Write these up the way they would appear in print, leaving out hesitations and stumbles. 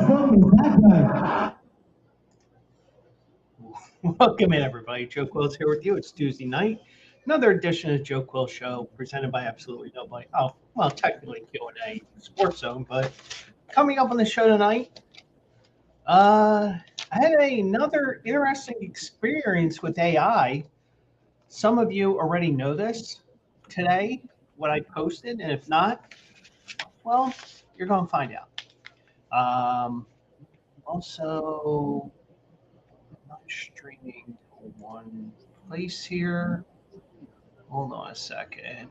fuck is that guy? Welcome in, everybody. Joe Quill's here with you. It's Tuesday night. Another edition of the Joe Quill Show, presented by absolutely nobody. Oh, well, technically Q&A Sports Zone, but coming up on the show tonight, I had another interesting experience with AI. Some of you already know this today, what I posted, and if not, well, you're going to find out. Also, I'm not streaming to one place here. Hold on a second.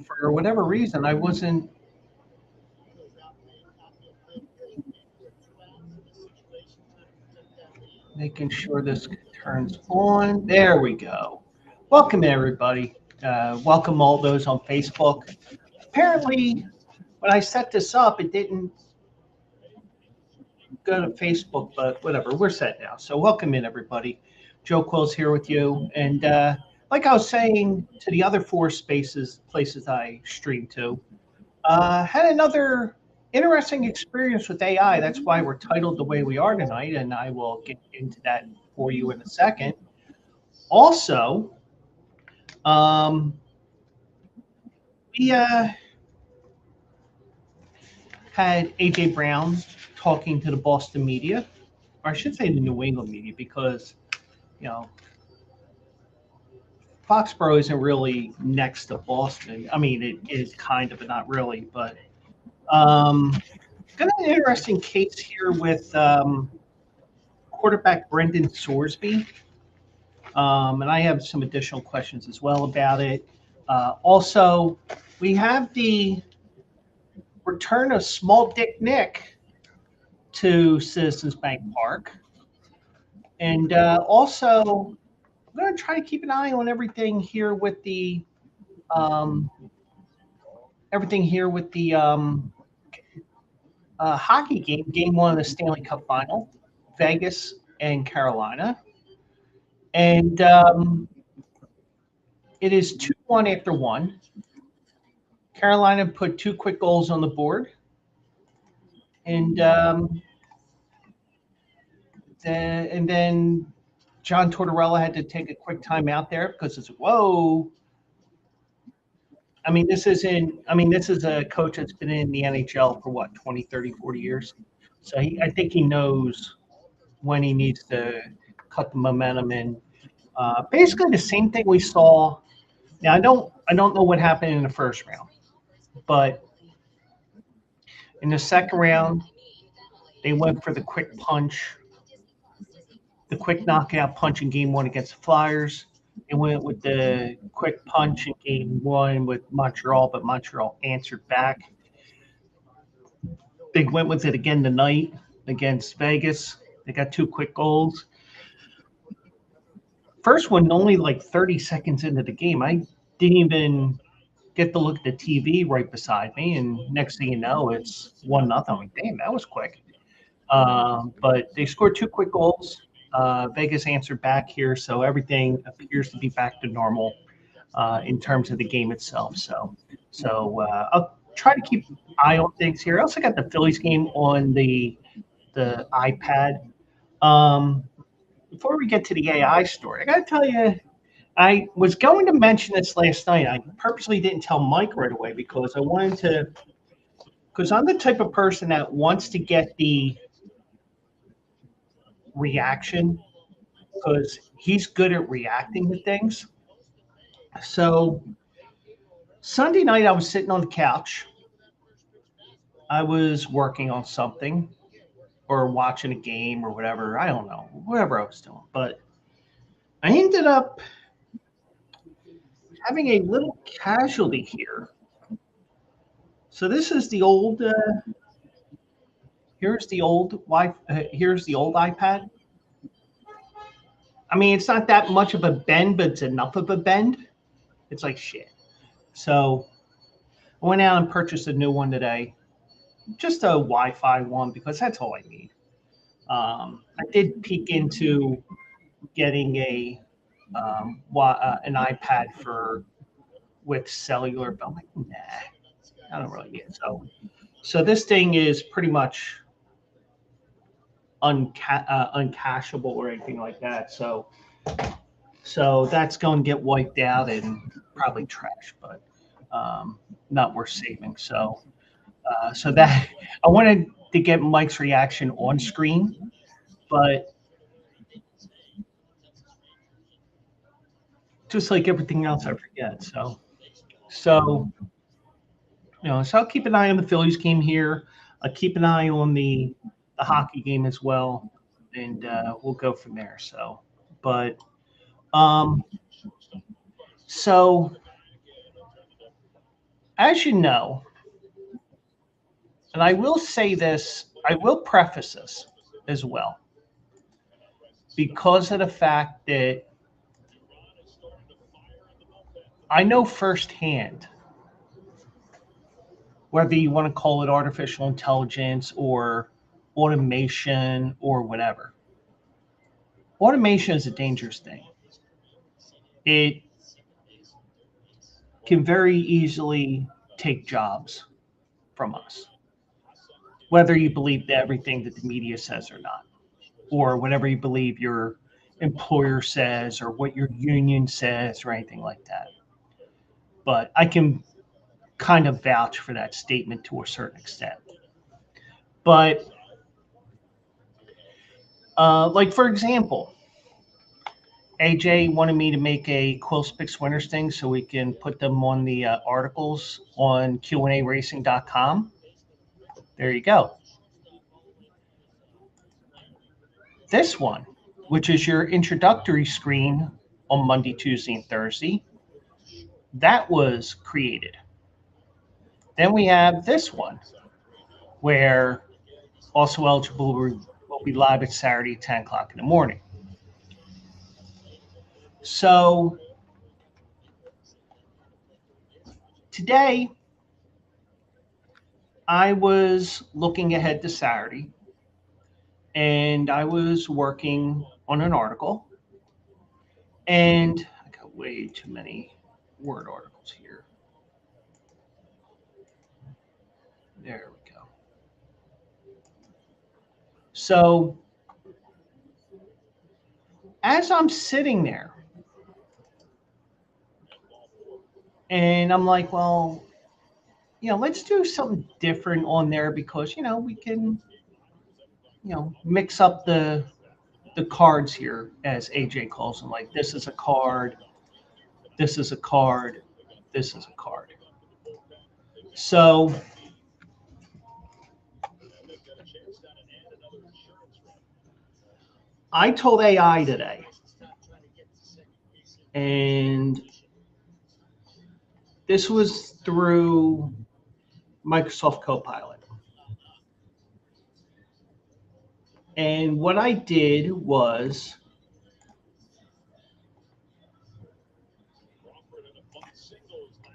For whatever reason, I wasn't making sure this turns on. There we go. Welcome, everybody. Welcome all those on Facebook. Apparently, when I set this up, it didn't go to Facebook, but whatever. We're set now. So welcome in, everybody. Joe Quill's here with you. And like I was saying to the other four places I stream to, had another interesting experience with AI. That's why we're titled the way we are tonight, and I will get into that for you in a second. Also, we had A.J. Brown talking to the Boston media, or I should say the New England media, because, you know, Foxborough isn't really next to Boston. I mean, it is kind of, but not really. But got an interesting case here with quarterback Brendan Sorsby. And I have some additional questions as well about it. Also, we have the return of Small Dick Nick to Citizens Bank Park. And also, I'm going to try to keep an eye on everything here with the hockey game one of the Stanley Cup Final, Vegas and Carolina. And it is 2-1 after one. Carolina put two quick goals on the board. And then John Tortorella had to take a quick time out there because it's, whoa. I mean, this is a coach that's been in the NHL for what, 20, 30, 40 years. So I think he knows when he needs to cut the momentum in. Basically the same thing we saw. Now I don't know what happened in the first round, but in the second round, they went for the quick punch, the quick knockout punch in game one against the Flyers. They went with the quick punch in game one with Montreal, but Montreal answered back. They went with it again tonight against Vegas. They got two quick goals. First one, only like 30 seconds into the game. I didn't even get to look at the TV right beside me, and next thing you know, it's 1-0. I'm like, damn, that was quick. But they scored two quick goals. Vegas answered back here, so everything appears to be back to normal in terms of the game itself. So I'll try to keep an eye on things here. I also got the Phillies game on the iPad. Before we get to the AI story, I got to tell you, I was going to mention this last night. I purposely didn't tell Mike right away because I wanted to, because I'm the type of person that wants to get the reaction because he's good at reacting to things. So Sunday night, I was sitting on the couch. I was working on something or watching a game or whatever. I don't know, whatever I was doing. But I ended up having a little casualty here. So this is the old. Here's the old here's the old iPad. I mean, it's not that much of a bend, but it's enough of a bend. It's like shit. So I went out and purchased a new one today, just a Wi-Fi one because that's all I need. I did peek into getting an iPad for with cellular, but I'm like, nah, I don't really need it. So this thing is pretty much uncacheable or anything like that. So that's going to get wiped out and probably trash, but not worth saving. So that I wanted to get Mike's reaction on screen, but just like everything else, I forget. So so I'll keep an eye on the Phillies game here. I'll keep an eye on the hockey game as well, and we'll go from there. But um, so as you know, and I will say this, I will preface this as well, because of the fact that I know firsthand, whether you want to call it artificial intelligence or automation or whatever. Automation is a dangerous thing. It can very easily take jobs from us, whether you believe everything that the media says or not, or whatever you believe your employer says or what your union says or anything like that. But I can kind of vouch for that statement to a certain extent. But like, for example, AJ wanted me to make a Quill Picks winners thing so we can put them on the articles on QARacing.com. There you go. This one, which is your introductory screen on Monday, Tuesday, and Thursday, that was created. Then we have this one, where also eligible will be live at Saturday at 10 o'clock in the morning. So today, I was looking ahead to Saturday, and I was working on an article, and I got way too many Word articles here. There we go. So as I'm sitting there, and I'm like, well, let's do something different on there because, we can, mix up the cards here, as AJ calls them. Like, this is a card, this is a card, this is a card. So I told AI today, and this was through Microsoft Copilot. And what I did was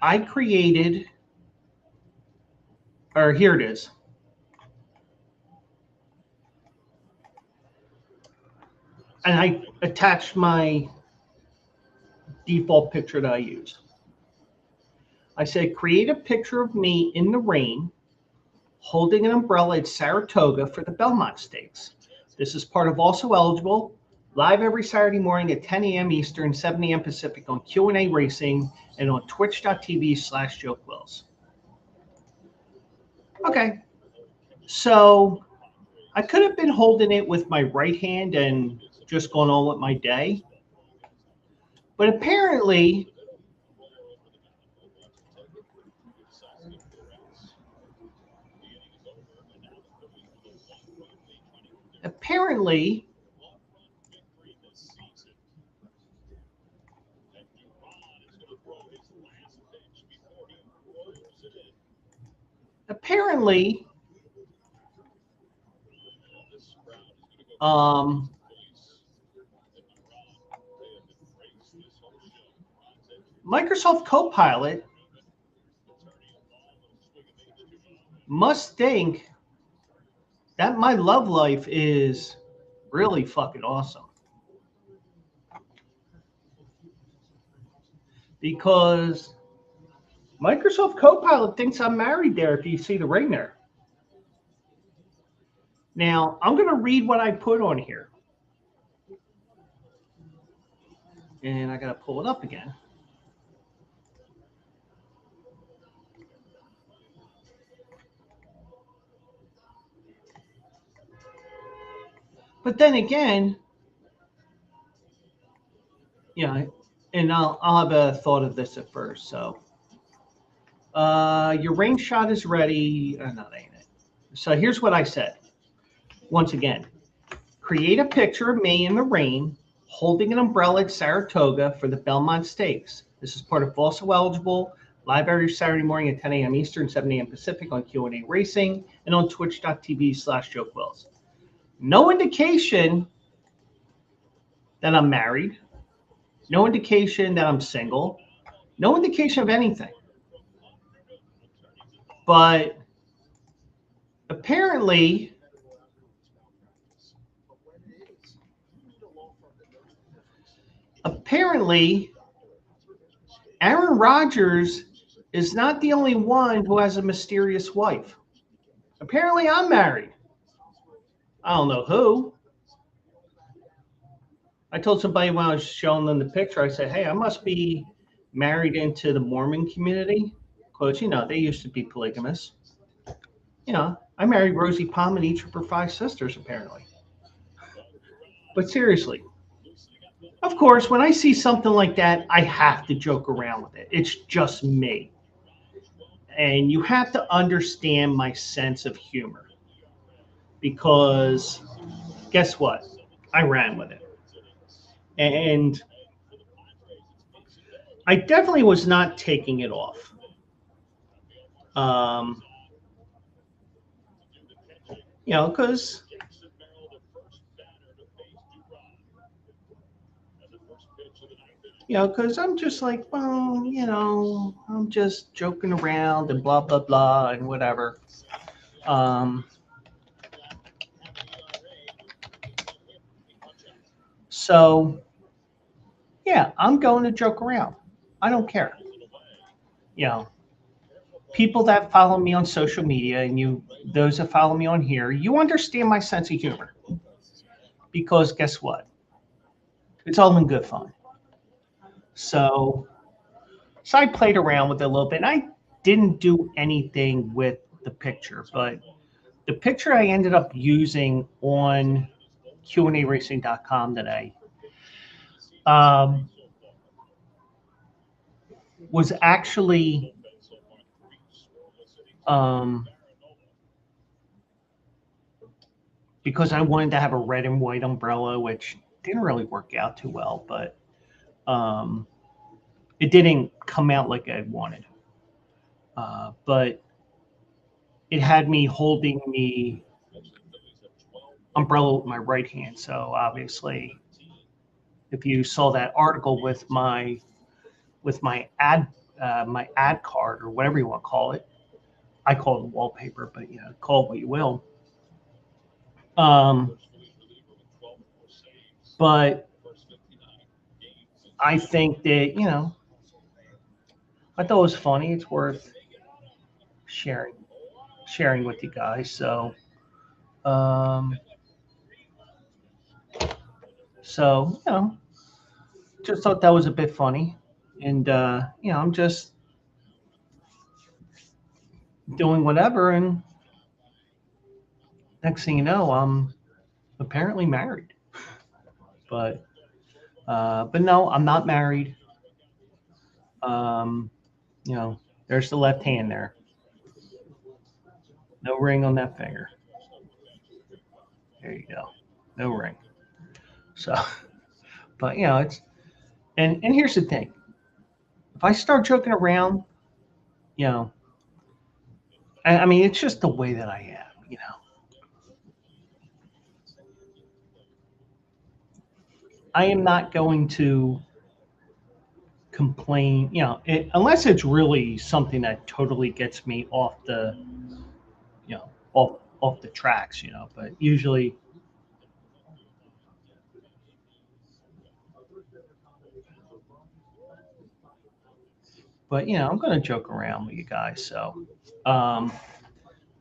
I created, or here it is. And I attached my default picture that I use. I said, create a picture of me in the rain holding an umbrella at Saratoga for the Belmont Stakes. This is part of Also Eligible, live every Saturday morning at 10 a.m. Eastern, 7 a.m. Pacific on Q&A Racing and on twitch.tv/JoeQuills. Okay, so I could have been holding it with my right hand and just gone on with my day. But apparently, Microsoft Copilot must think that my love life is really fucking awesome. Because Microsoft Copilot thinks I'm married there if you see the ring there. Now, I'm going to read what I put on here. And I got to pull it up again. But then again, yeah, and I'll have a thought of this at first. So, your range shot is ready. No, that ain't it. So here's what I said. Once again, create a picture of me in the rain holding an umbrella at Saratoga for the Belmont Stakes. This is part of also eligible live every Saturday morning at 10 a.m. Eastern, 7 a.m. Pacific on Q&A Racing and on twitch.tv/JokeWills. No indication that I'm married. No indication that I'm single. No indication of anything. But apparently, Aaron Rodgers is not the only one who has a mysterious wife. Apparently, I'm married. I don't know who. I told somebody when I was showing them the picture, I said, hey, I must be married into the Mormon community. Because, they used to be polygamous. I married Rosie Palm and each of her 5 sisters, apparently. But seriously, of course, when I see something like that, I have to joke around with it. It's just me. And you have to understand my sense of humor. Because guess what? I ran with it. And I definitely was not taking it off. Because because I'm just like, well, I'm just joking around and blah blah blah and whatever. So yeah, I'm going to joke around. I don't care. People that follow me on social media and those that follow me on here, you understand my sense of humor. Because guess what? It's all in good fun. So I played around with it a little bit. I didn't do anything with the picture, but the picture I ended up using on QARacing.com today was actually because I wanted to have a red and white umbrella, which didn't really work out too well, but it didn't come out like I wanted. But it had me holding the umbrella with my right hand. So obviously, if you saw that article with my ad card or whatever you want to call it, I call it wallpaper, but call it what you will. But I think that I thought it was funny. It's worth sharing with you guys. So, just thought that was a bit funny, and I'm just doing whatever, and next thing you know, I'm apparently married. But no, I'm not married. There's the left hand there. No ring on that finger. There you go. No ring. So, but it's and here's the thing. If I start joking around, I mean, it's just the way that I am. I am not going to complain, unless it's really something that totally gets me off the, off the tracks, But usually, But I'm going to joke around with you guys. So, um,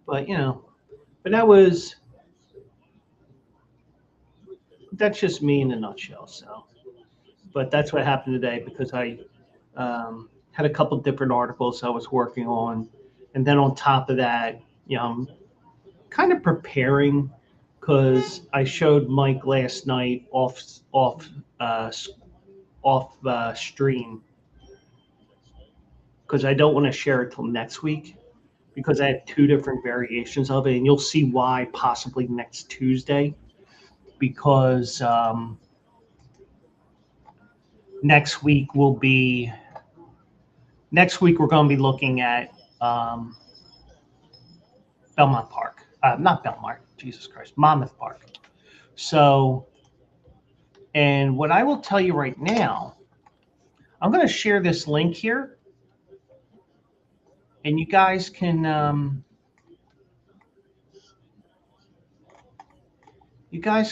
but but that's just me in a nutshell. So, but that's what happened today because I had a couple different articles I was working on, and then on top of that, I'm kind of preparing because I showed Mike last night uh, stream because I don't want to share it till next week because I have two different variations of it, and you'll see why possibly next Tuesday because next week will be next week we're going to be looking at um, Belmont Park, not Belmont, Jesus Christ, Monmouth Park. So, and what I will tell you right now, I'm going to share this link here, and you guys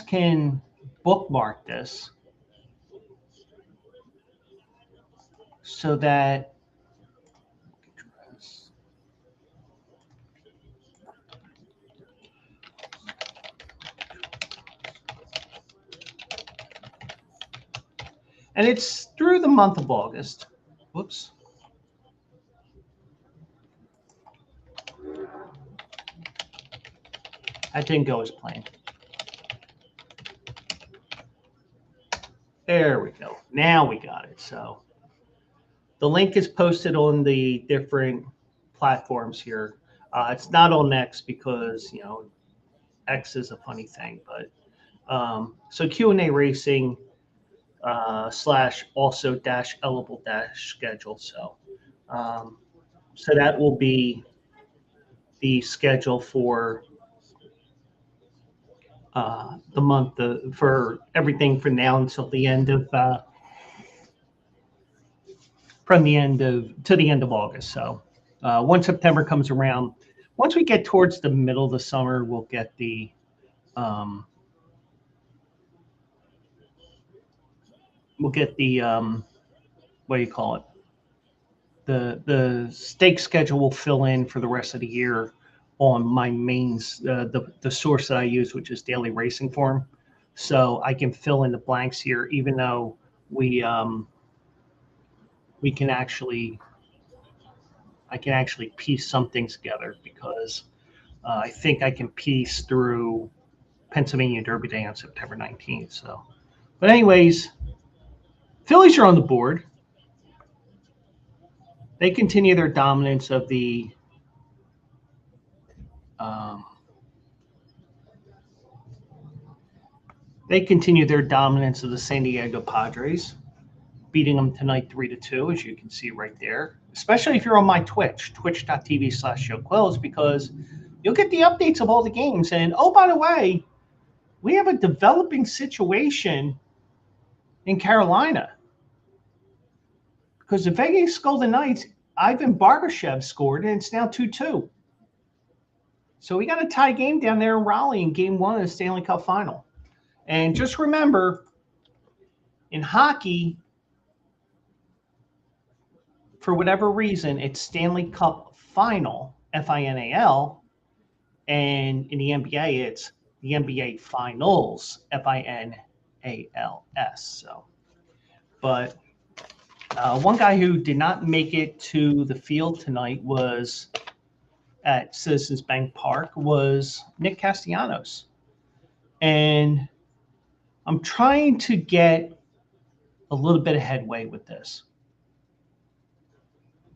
can bookmark this so that and it's through the month of August. Whoops. That didn't go as planned. There we go. Now we got it. So the link is posted on the different platforms here. It's not on X because X is a funny thing, but so Q&A racing slash also dash eligible dash schedule. So that will be the schedule for the month for everything from now until the end of from the end of to the end of August. So once September comes around, once we get towards the middle of the summer, we'll get the what do you call it? The stake schedule will fill in for the rest of the year on my mains the source that I use, which is Daily Racing Form. So I can fill in the blanks here, even though we can actually I can actually piece some things together because I think I can piece through Pennsylvania Derby Day on September 19th. So, but anyways, Phillies are on the board. They continue their dominance of the um, the San Diego Padres, beating them tonight 3-2, as you can see right there. Especially if you're on my Twitch, twitch.tv/Joe Quills, because you'll get the updates of all the games. And oh, by the way, we have a developing situation in Carolina because the Vegas Golden Knights, Ivan Barbashev scored, and it's now 2-2. So we got a tie game down there in Raleigh in Game 1 of the Stanley Cup Final. And just remember, in hockey, for whatever reason, it's Stanley Cup Final, Final, and in the NBA, it's the NBA Finals, Finals. So, but one guy who did not make it to the field tonight was at Citizens Bank Park was Nick Castellanos. And I'm trying to get a little bit of headway with this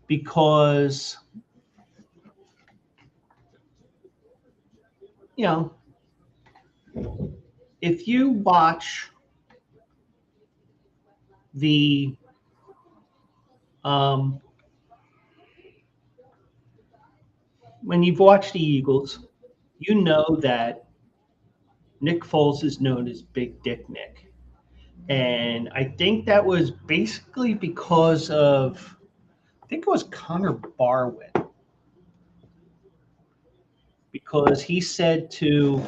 because, if you watch the when you've watched the Eagles, you know that Nick Foles is known as Big Dick Nick. And I think that was basically because of, I think it was Connor Barwin, because he said to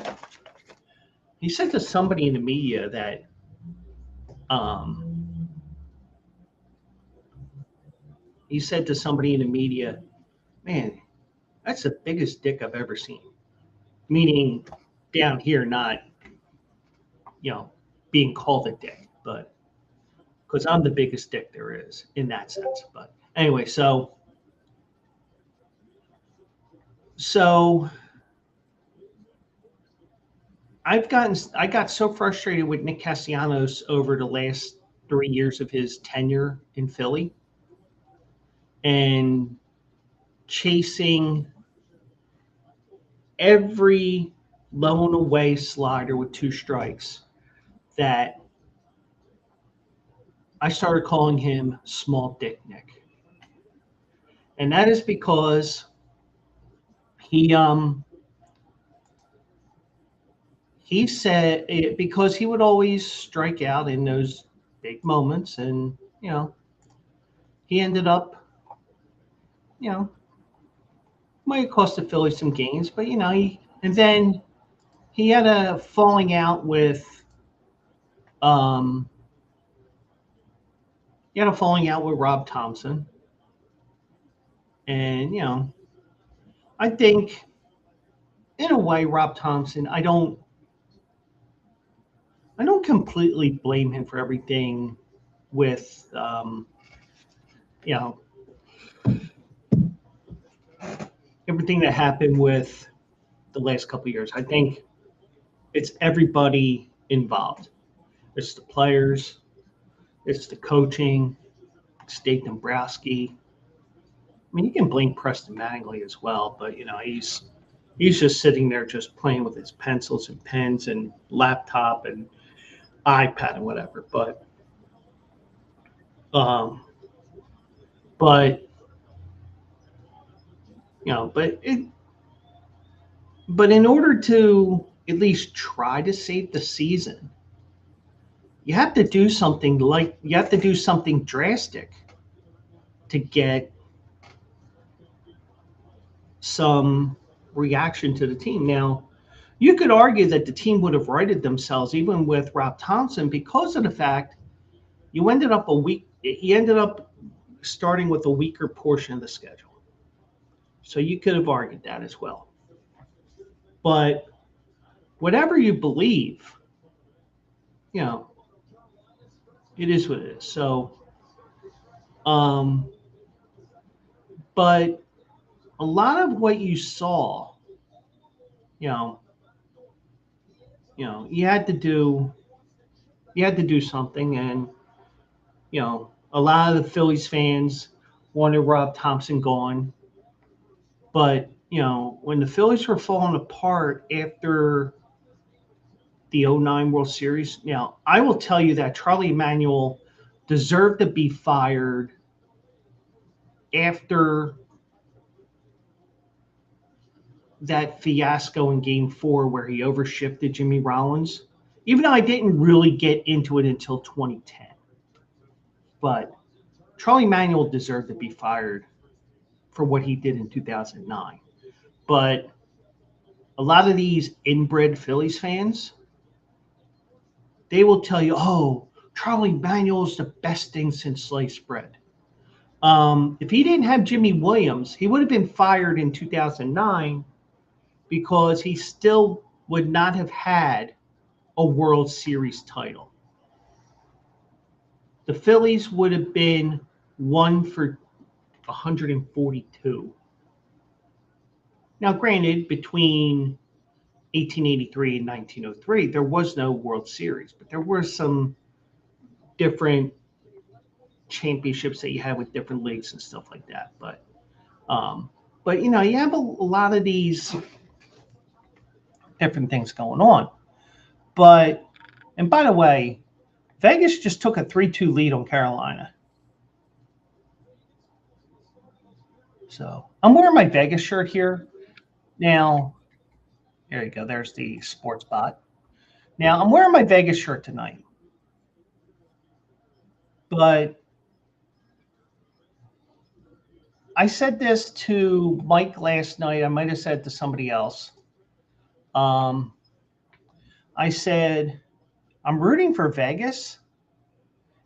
somebody in the media that he said to somebody in the media, "Man, that's the biggest dick I've ever seen." Meaning down here, not, you know, being called a dick, but because I'm the biggest dick there is in that sense. But anyway, so I got so frustrated with Nick Castellanos over the last 3 years of his tenure in Philly and chasing every low and away slider with two strikes that I started calling him Small Dick Nick. And that is because he he said because he would always strike out in those big moments, and he ended up, you know might have cost the Phillies some games, but then he had a falling out with um Rob Thompson, and I think in a way Rob Thompson, I don't completely blame him for everything with you know everything that happened with the last couple of years. I think it's everybody involved. It's the players, it's the coaching, it's Dave Dombrowski. I mean, you can blame Preston Mattingly as well, but he's just sitting there just playing with his pencils and pens and laptop and iPad and whatever. Um, but you know, but it, but in order to at least try to save the season, you have to do something drastic to get some reaction to the team. Now, you could argue that the team would have righted themselves even with Rob Thompson because of the fact you ended up starting with a weaker portion of the schedule. So you could have argued that as well. But whatever you believe, you know, it is what it is. So, um, but a lot of what you saw, you know, you had to do something, and a lot of the Phillies fans wanted Rob Thompson gone, but when the Phillies were falling apart after the '09 World Series, I will tell you that Charlie Manuel deserved to be fired after that fiasco in Game 4 where he overshifted Jimmy Rollins, even though I didn't really get into it until 2010. But Charlie Manuel deserved to be fired for what he did in 2009. But a lot of these inbred Phillies fans, they will tell you, oh, Charlie Manuel is the best thing since sliced bread. If he didn't have Jimmy Williams, he would have been fired in 2009 because he still would not have had a World Series title. The Phillies would have been 1 for 142. Now, granted, between 1883 and 1903, there was no World Series, but there were some different championships that you had with different leagues and stuff like that. But you have a lot of these different things going on. And by the way, Vegas just took a 3-2 lead on Carolina. So I'm wearing my Vegas shirt here. Now, there you go. There's the sports bot. Now, I'm wearing my Vegas shirt tonight. But I said this to Mike last night. I might have said it to somebody else. I said, I'm rooting for Vegas.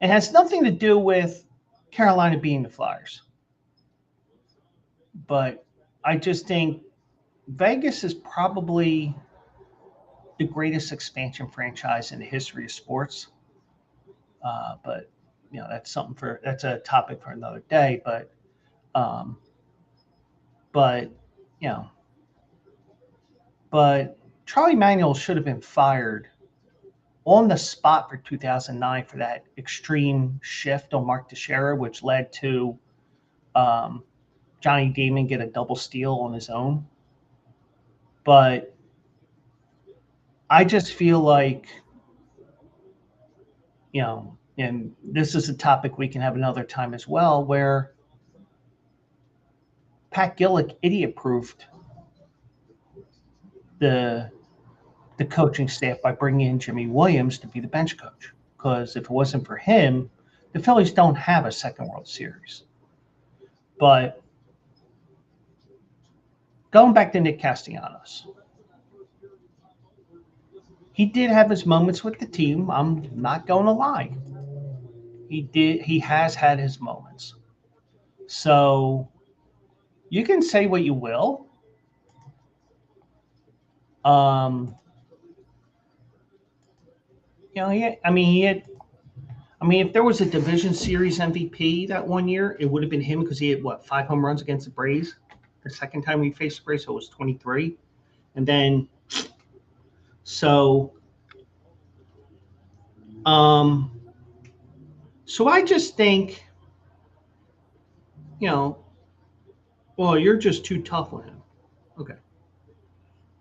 It has nothing to do with Carolina being the Flyers. but I just think Vegas is probably the greatest expansion franchise in the history of sports. But that's a topic for another day. Um, but you know, but Charlie Manuel should have been fired on the spot for 2009 for that extreme shift on Mark Teixeira, which led to um, Johnny Damon get a double steal on his own. But I just feel like, and this is a topic we can have another time as well, where Pat Gillick idiot-proofed the coaching staff by bringing in Jimmy Williams to be the bench coach. Because if it wasn't for him, the Phillies don't have a second World Series. But going back to Nick Castellanos, he did have his moments with the team. I'm not going to lie. He has had his moments. So you can say what you will. If there was a division series MVP that one year, it would have been him because he had 5 home runs against the Braves. The second time we faced the Braves, so it was 23. And then, so I just think, well, you're just too tough on him. Okay.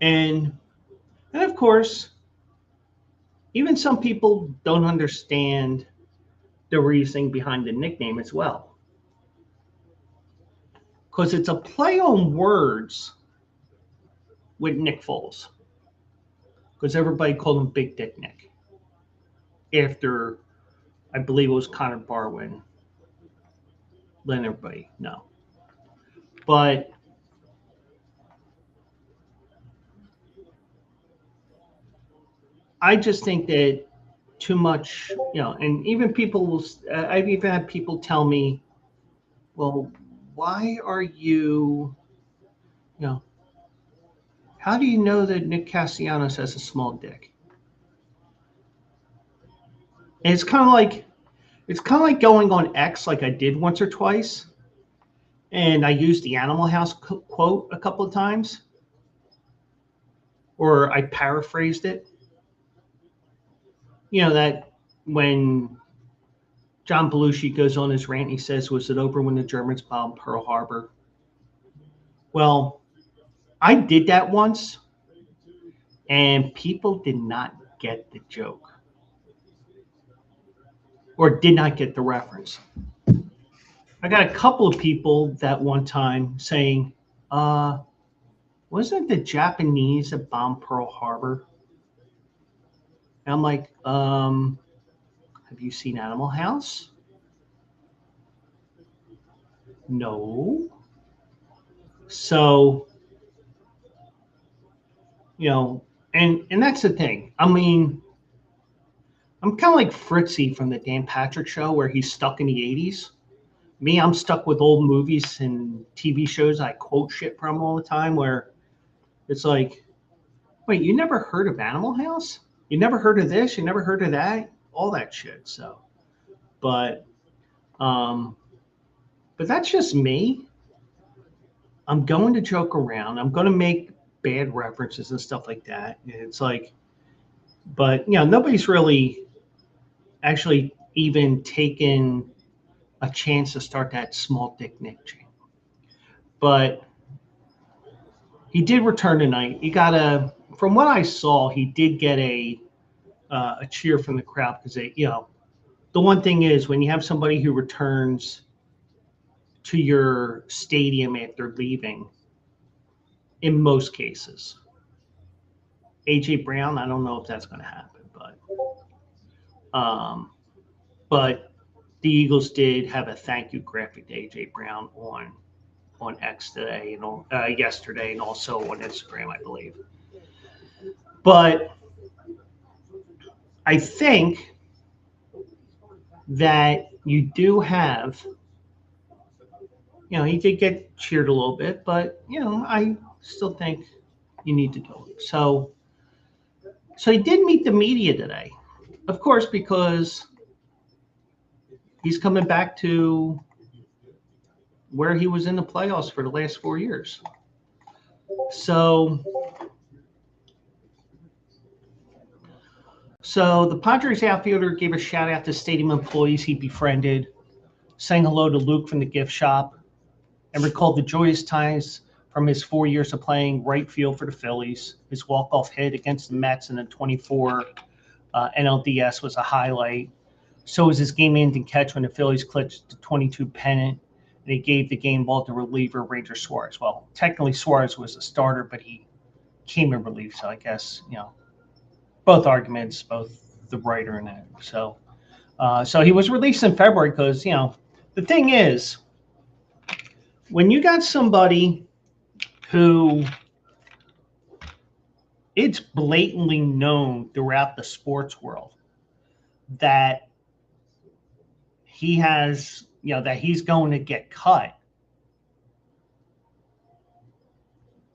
And of course, even some people don't understand the reasoning behind the nickname as well. Because it's a play on words with Nick Foles. Because everybody called him Big Dick Nick. After, I believe it was Connor Barwin. Let everybody know. But I just think that too much, and even people will, I've even had people tell me, well, why are you, how do you know that Nick Castellanos has a small dick? And it's kind of like going on X, like I did once or twice, and I used the Animal House quote a couple of times, or I paraphrased it. That when John Belushi goes on his rant, he says, "Was it over when the Germans bombed Pearl Harbor?" Well, I did that once, and people did not get the joke or did not get the reference. I got a couple of people that one time saying, wasn't the Japanese that bombed Pearl Harbor? And I'm like, have you seen Animal House? No. So, and that's the thing. I mean, I'm kind of like Fritzy from the Dan Patrick Show where he's stuck in the 80s. Me, I'm stuck with old movies and TV shows I quote shit from all the time where it's like, wait, you never heard of Animal House? You never heard of this? You never heard of that? All that shit. So, but that's just me. I'm going to joke around. I'm going to make bad references and stuff like that. It's like, but nobody's really actually even taken a chance to start that small dick Nick chain. But he did return tonight. He got from what I saw, he did get a cheer from the crowd because the one thing is when you have somebody who returns to your stadium after leaving, in most cases, AJ Brown, I don't know if that's going to happen, but the Eagles did have a thank you graphic to AJ Brown on X today and yesterday, and also on Instagram, I believe. But I think that you do have he did get cheered a little bit, but I still think you need to do it. So he did meet the media today, of course, because he's coming back to where he was in the playoffs for the last 4 years. So the Padres outfielder gave a shout out to stadium employees he befriended, sang hello to Luke from the gift shop, and recalled the joyous times from his 4 years of playing right field for the Phillies. His walk-off hit against the Mets in the 24 NLDS was a highlight. So was his game-ending catch when the Phillies clinched the 22 pennant. They gave the game ball to reliever Ranger Suarez. Well, technically Suarez was a starter, but he came in relief. So I guess, both arguments, both the writer and that. So he was released in February because, the thing is, when you got somebody who it's blatantly known throughout the sports world that he has, that he's going to get cut,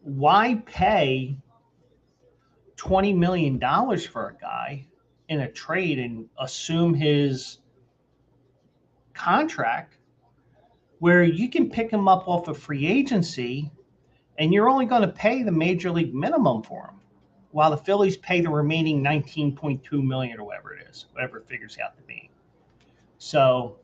why pay $20 million for a guy in a trade and assume his contract where you can pick him up off of free agency and you're only going to pay the major league minimum for him while the Phillies pay the remaining $19.2 million or whatever it is, whatever it figures out to be. So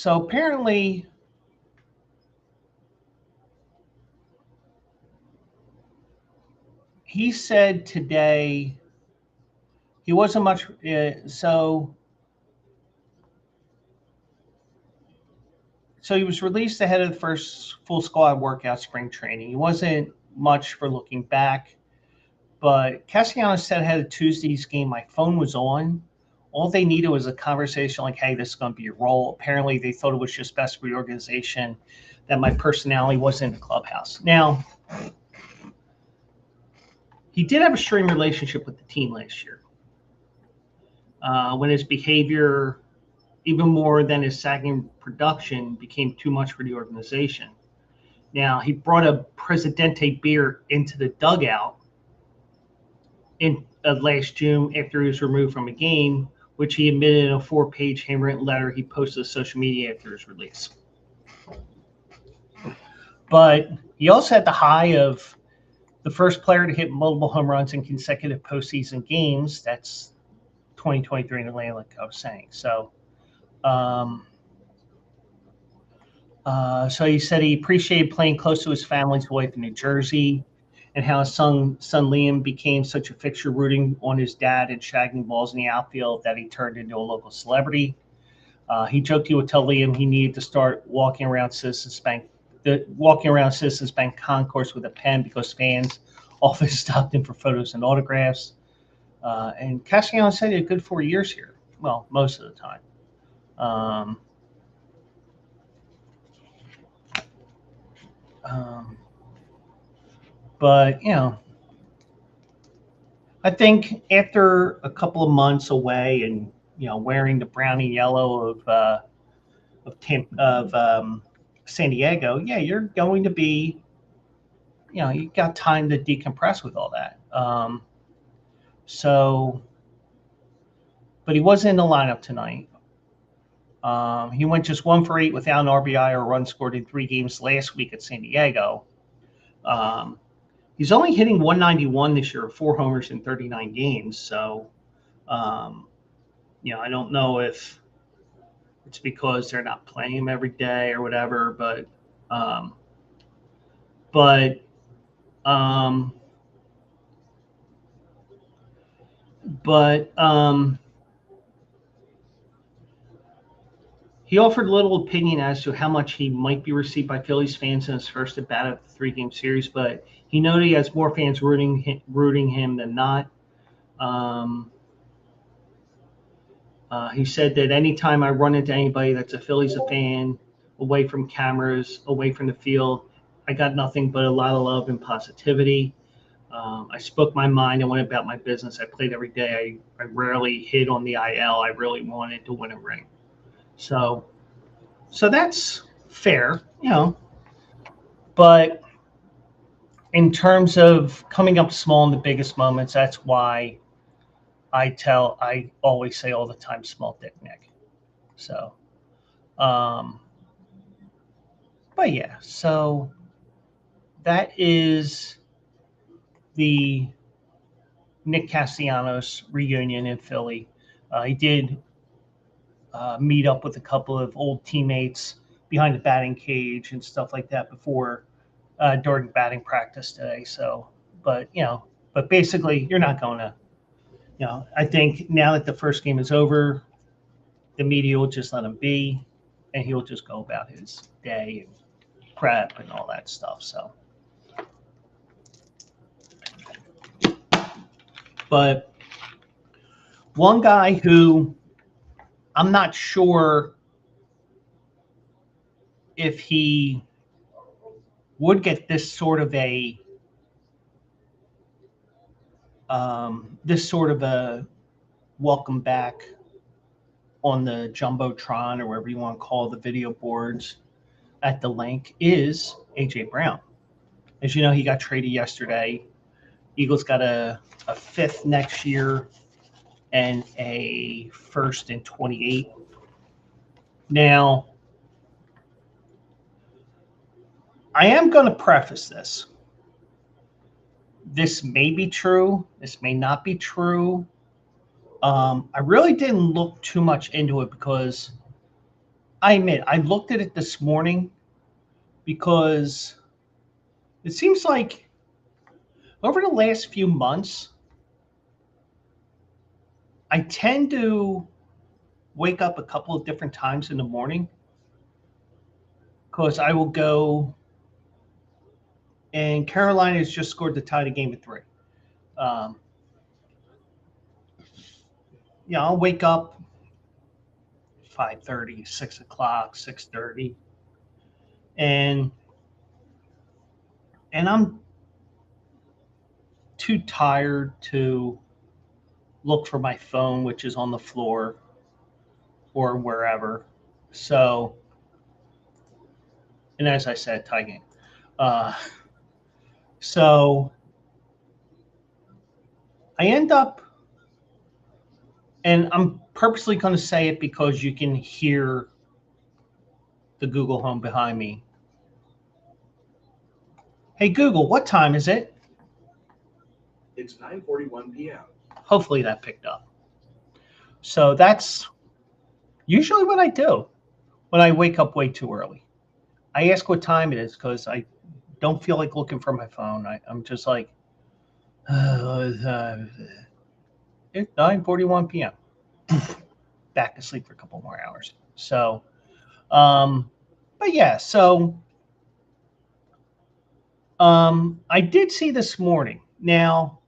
apparently he said today he wasn't much. So he was released ahead of the first full squad workout spring training. He wasn't much for looking back, but Castellanos said ahead of Tuesday's game, my phone was on. All they needed was a conversation like, hey, this is going to be your role. Apparently, they thought it was just best for the organization that my personality wasn't in the clubhouse. Now, he did have a strained relationship with the team last year when his behavior, even more than his sagging production, became too much for the organization. Now, he brought a Presidente beer into the dugout in last June after he was removed from a game, which he admitted in a 4-page handwritten letter he posted to social media after his release. But he also had the high of the first player to hit multiple home runs in consecutive postseason games. That's 2023 in Atlanta, like I was saying. So he said he appreciated playing close to his family's wife in New Jersey, and how his son Liam became such a fixture, rooting on his dad and shagging balls in the outfield that he turned into a local celebrity. He joked he would tell Liam he needed to start walking around Citizens Bank concourse with a pen because fans often stopped him for photos and autographs. And Castellanos said he had a good 4 years here. Well, most of the time. But I think after a couple of months away and wearing the brown and yellow of San Diego, you're going to be, you got time to decompress with all that. But he wasn't in the lineup tonight. He went just 1 for 8 without an RBI or a run scored in 3 games last week at San Diego. He's only hitting 191 this year, 4 homers in 39 games. So, I don't know if it's because they're not playing him every day or whatever, but he offered little opinion as to how much he might be received by Phillies fans in his first at bat of the 3-game series, but he noted he has more fans rooting him than not. He said that anytime I run into anybody that's a Phillies fan, away from cameras, away from the field, I got nothing but a lot of love and positivity. I spoke my mind. I went about my business. I played every day. I rarely hit on the IL. I really wanted to win a ring. So, so that's fair, you know. But in terms of coming up small in the biggest moments, that's why I always say all the time, small dick Nick. So, um, but yeah, so that is the Nick Castellanos reunion in Philly. He did meet up with a couple of old teammates behind the batting cage and stuff like that before during batting practice today. So, but you know, but basically, you're not going to. You know, I think now that the first game is over, the media will just let him be, and he'll just go about his day and prep and all that stuff. So, but one guy who I'm not sure if he would get this sort of a welcome back on the jumbotron or wherever you want to call the video boards at the link is AJ Brown. As you know, he got traded yesterday. Eagles got a fifth next year and a first in 28. Now, I am going to preface this. This may be true. This may not be true. I really didn't look too much into it because I admit I looked at it this morning because it seems like over the last few months, I tend to wake up a couple of different times in the morning because I will go and Carolina has just scored to tie the game at 3. Um, I'll wake up 5:30, 6 o'clock, 6:30, and I'm too tired to look for my phone, which is on the floor or wherever. So, and as I said, tie game. Uh, so I end up, and I'm purposely going to say it because you can hear the Google Home behind me. Hey Google, what time is it? It's 9:41 p.m. Hopefully that picked up. So that's usually what I do when I wake up way too early. I ask what time it is because I don't feel like looking for my phone. I'm just like, it's 9:41 p.m. Back asleep for a couple more hours. So, but yeah, so I did see this morning. Now,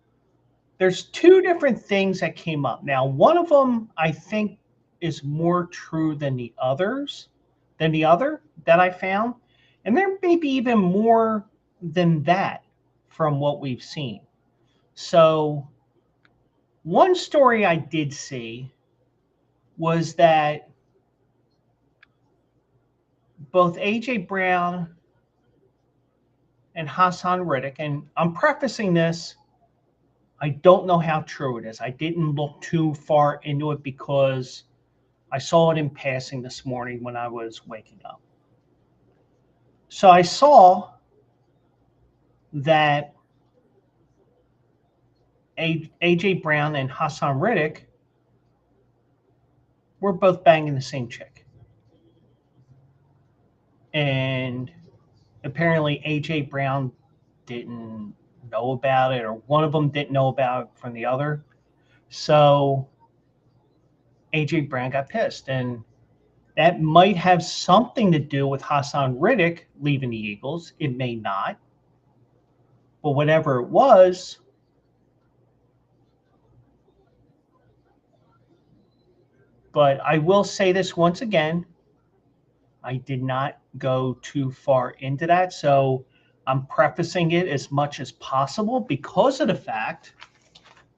there's two different things that came up. Now, one of them I think is more true than the other that I found, and there may be even more than that from what we've seen. So, one story I did see was that both AJ Brown and Hassan Riddick, and I'm prefacing this, I don't know how true it is. I didn't look too far into it because I saw it in passing this morning when I was waking up. So I saw that AJ Brown and Hassan Riddick were both banging the same chick. And apparently AJ Brown didn't know about it, or one of them didn't know about it from the other. So AJ Brown got pissed. And that might have something to do with Hassan Riddick leaving the Eagles. It may not. But whatever it was, but I will say this once again, I did not go too far into that. So I'm prefacing it as much as possible because of the fact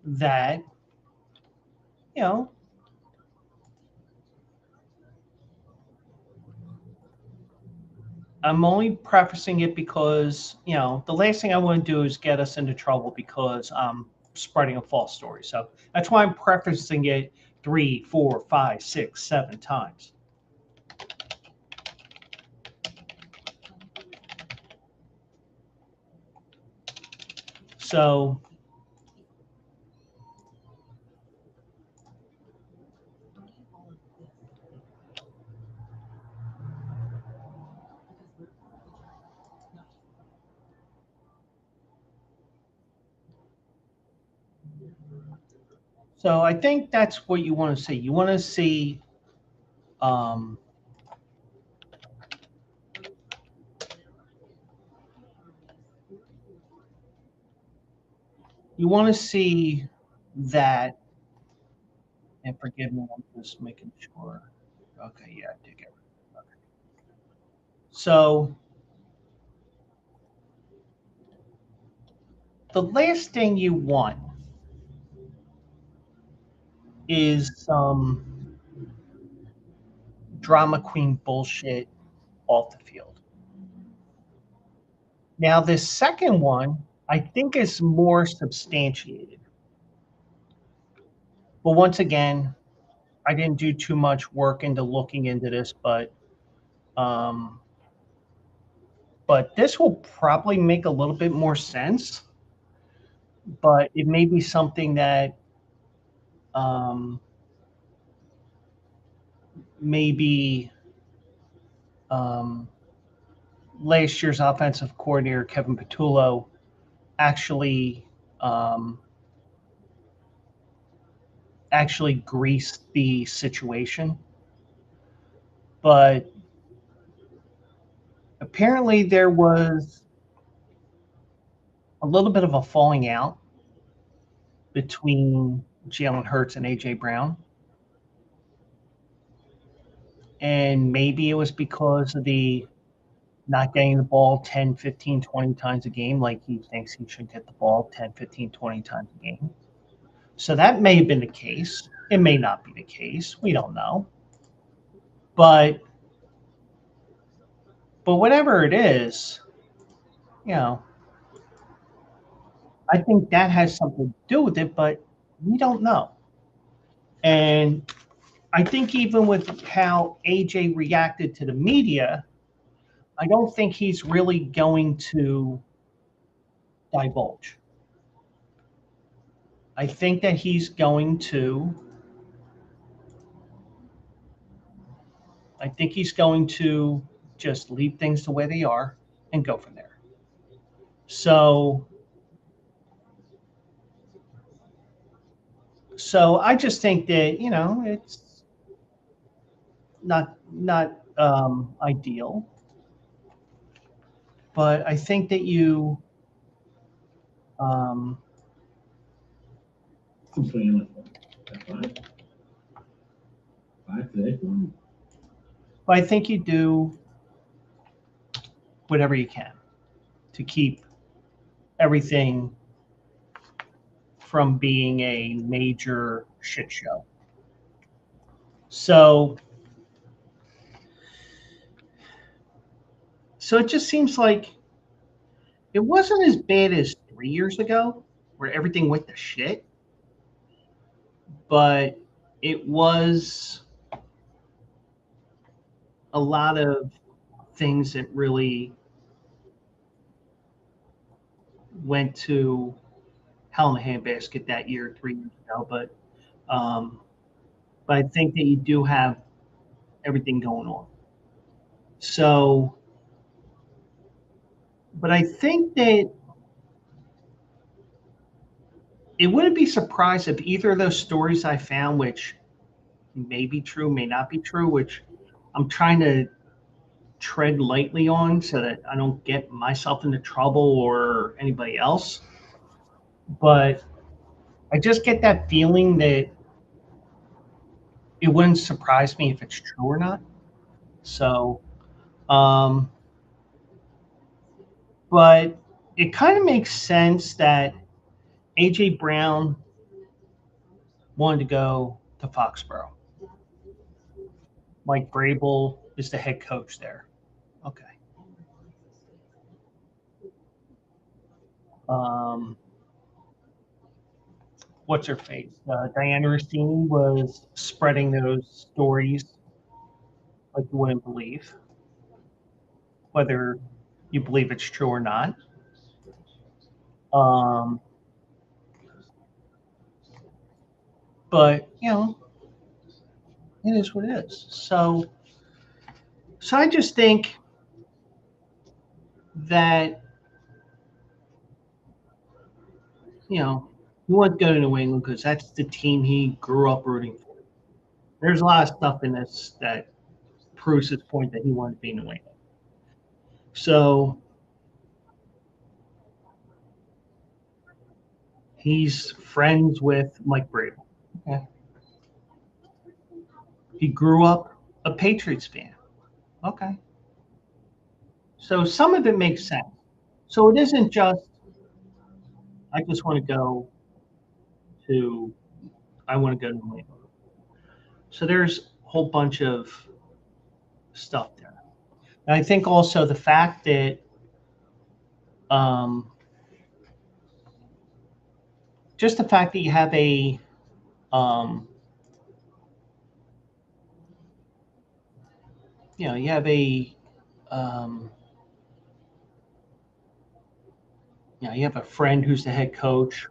that, you know, I'm only prefacing it because, you know, the last thing I want to do is get us into trouble because I'm spreading a false story. So that's why I'm prefacing it 3, 4, 5, 6, 7 times. So I think that's what you want to see. You want to see um, that, and forgive me, I'm just making sure. Okay, yeah, I did get it. Okay. So the last thing you want is some drama queen bullshit off the field. Now, this second one, I think is more substantiated. But once again, I didn't do too much work into looking into this, um, but this will probably make a little bit more sense. But it may be something that um, maybe um, last year's offensive coordinator Kevin Patullo actually um, actually greased the situation. But apparently there was a little bit of a falling out between Jalen Hurts and AJ Brown. And maybe it was because of the not getting the ball 10, 15, 20 times a game, like he thinks he should get the ball 10, 15, 20 times a game. So that may have been the case. It may not be the case. We don't know. But whatever it is, you know, I think that has something to do with it, but we don't know. And I think even with how AJ reacted to the media, I don't think he's really going to divulge. I think that he's going to just leave things the way they are and go from there. So I just think that, you know, it's not ideal, but I think that you um, but I think you do whatever you can to keep everything from being a major shit show. So it just seems like it wasn't as bad as 3 years ago where everything went to shit, but it was a lot of things that really went to hell in a handbasket that year 3 years ago. But I think that you do have everything going on. So, but I think that it wouldn't be surprised if either of those stories I found, which may be true, may not be true, which I'm trying to tread lightly on so that I don't get myself into trouble or anybody else. But I just get that feeling that it wouldn't surprise me if it's true or not. So, um, But it kind of makes sense that AJ Brown wanted to go to Foxborough. Mike Vrabel is the head coach there. Okay. Um, what's her face? Diana Racine was spreading those stories like you wouldn't believe, whether you believe it's true or not. Um, but it is what it is. So I just think that he wanted to go to New England because that's the team he grew up rooting for. There's a lot of stuff in this that proves his point that he wanted to be in New England. So he's friends with Mike Vrabel. Okay. He grew up a Patriots fan. Okay. So some of it makes sense. So it isn't just I just want to go to I want to go to New England. So there's a whole bunch of stuff there. And I think also the fact that just the fact that you have a you have a you have a friend who's the head coach,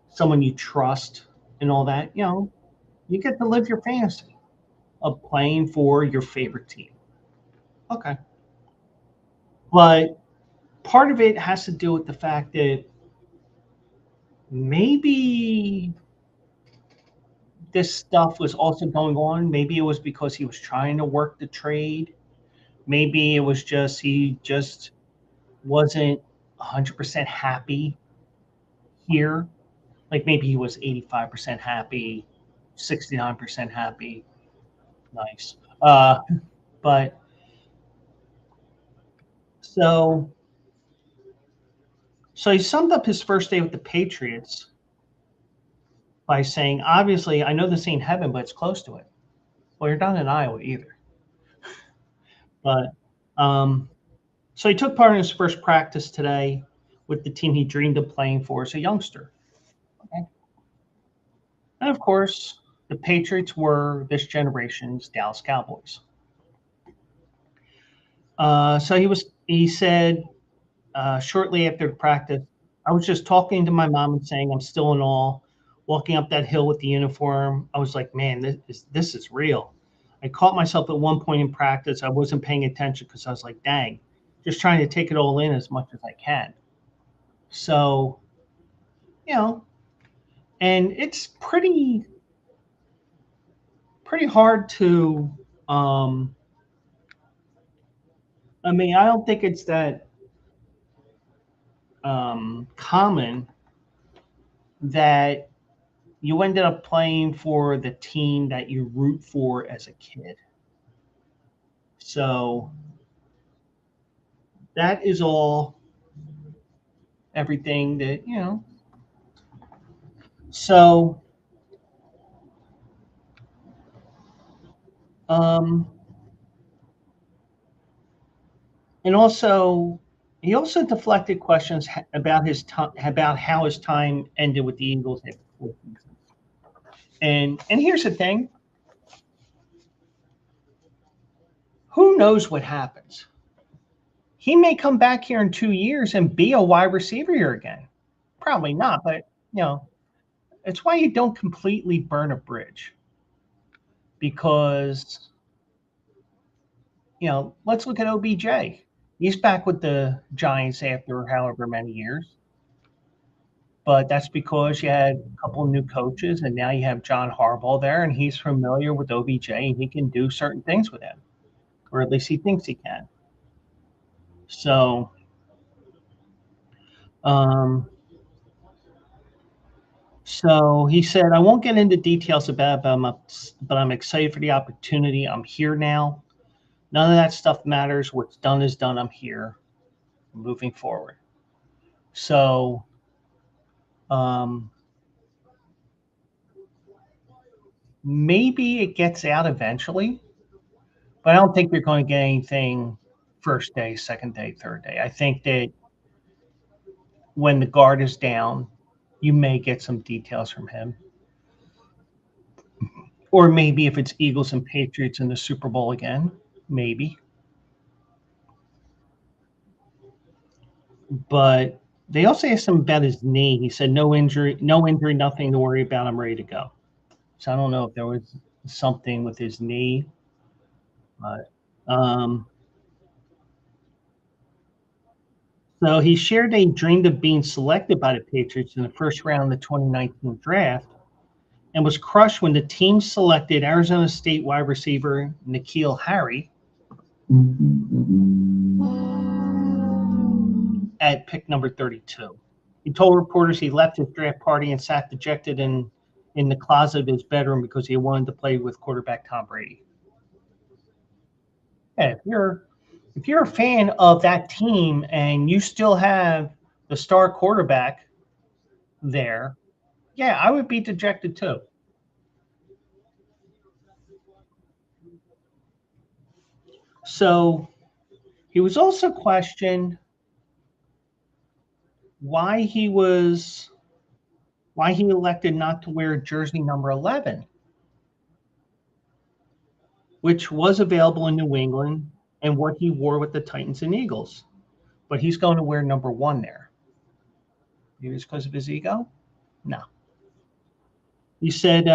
someone you trust, and all that. You get to live your fantasy of playing for your favorite team. Okay, but part of it has to do with the fact that maybe this stuff was also going on. Maybe it was because he was trying to work the trade. Maybe it was just he just wasn't 100% happy here. Like maybe he was 85% happy, 69% happy. Nice. But so he summed up his first day with the Patriots by saying, obviously, I know this ain't heaven, but it's close to it. Well, you're not in Iowa either. But so he took part in his first practice today with the team he dreamed of playing for as a youngster. Okay. And of course, the Patriots were this generation's Dallas Cowboys. So he said shortly after the practice, I was just talking to my mom and saying I'm still in awe. Walking up that hill with the uniform, I was like, man, this is real. I caught myself at one point in practice. I wasn't paying attention because I was like, dang, just trying to take it all in as much as I can. So, and it's pretty hard to I mean, I don't think it's that common that you ended up playing for the team that you root for as a kid. So that is all everything that, So and also he also deflected questions about about how his time ended with the Eagles. And here's the thing. Who knows what happens? He may come back here in 2 years and be a wide receiver here again. Probably not, but it's why you don't completely burn a bridge. Because let's look at OBJ. He's back with the Giants after however many years. But that's because you had a couple of new coaches, and now you have John Harbaugh there, and he's familiar with OBJ, and he can do certain things with him, or at least he thinks he can. So, so he said, I won't get into details about it, but I'm excited for the opportunity. I'm here now. None of that stuff matters. What's done is done. I'm here. moving forward. So, maybe it gets out eventually, but I don't think you're going to get anything first day, second day, third day. I think that when the guard is down, you may get some details from him. Or maybe if it's Eagles and Patriots in the Super Bowl again, maybe. But they also asked him about his knee. He said, no injury, nothing to worry about. I'm ready to go. So I don't know if there was something with his knee. But, so he shared that he dreamed of being selected by the Patriots in the first round of the 2019 draft and was crushed when the team selected Arizona State wide receiver N'Keal Harry at pick number 32. He told reporters he left his draft party and sat dejected in the closet of his bedroom because he wanted to play with quarterback Tom Brady. Yeah, if you're a fan of that team and you still have the star quarterback there, yeah, I would be dejected too. So he was also questioned why he elected not to wear jersey number 11, which was available in New England and what he wore with the Titans and Eagles. But he's going to wear number 1 there. Maybe it's because of his ego? No. He said,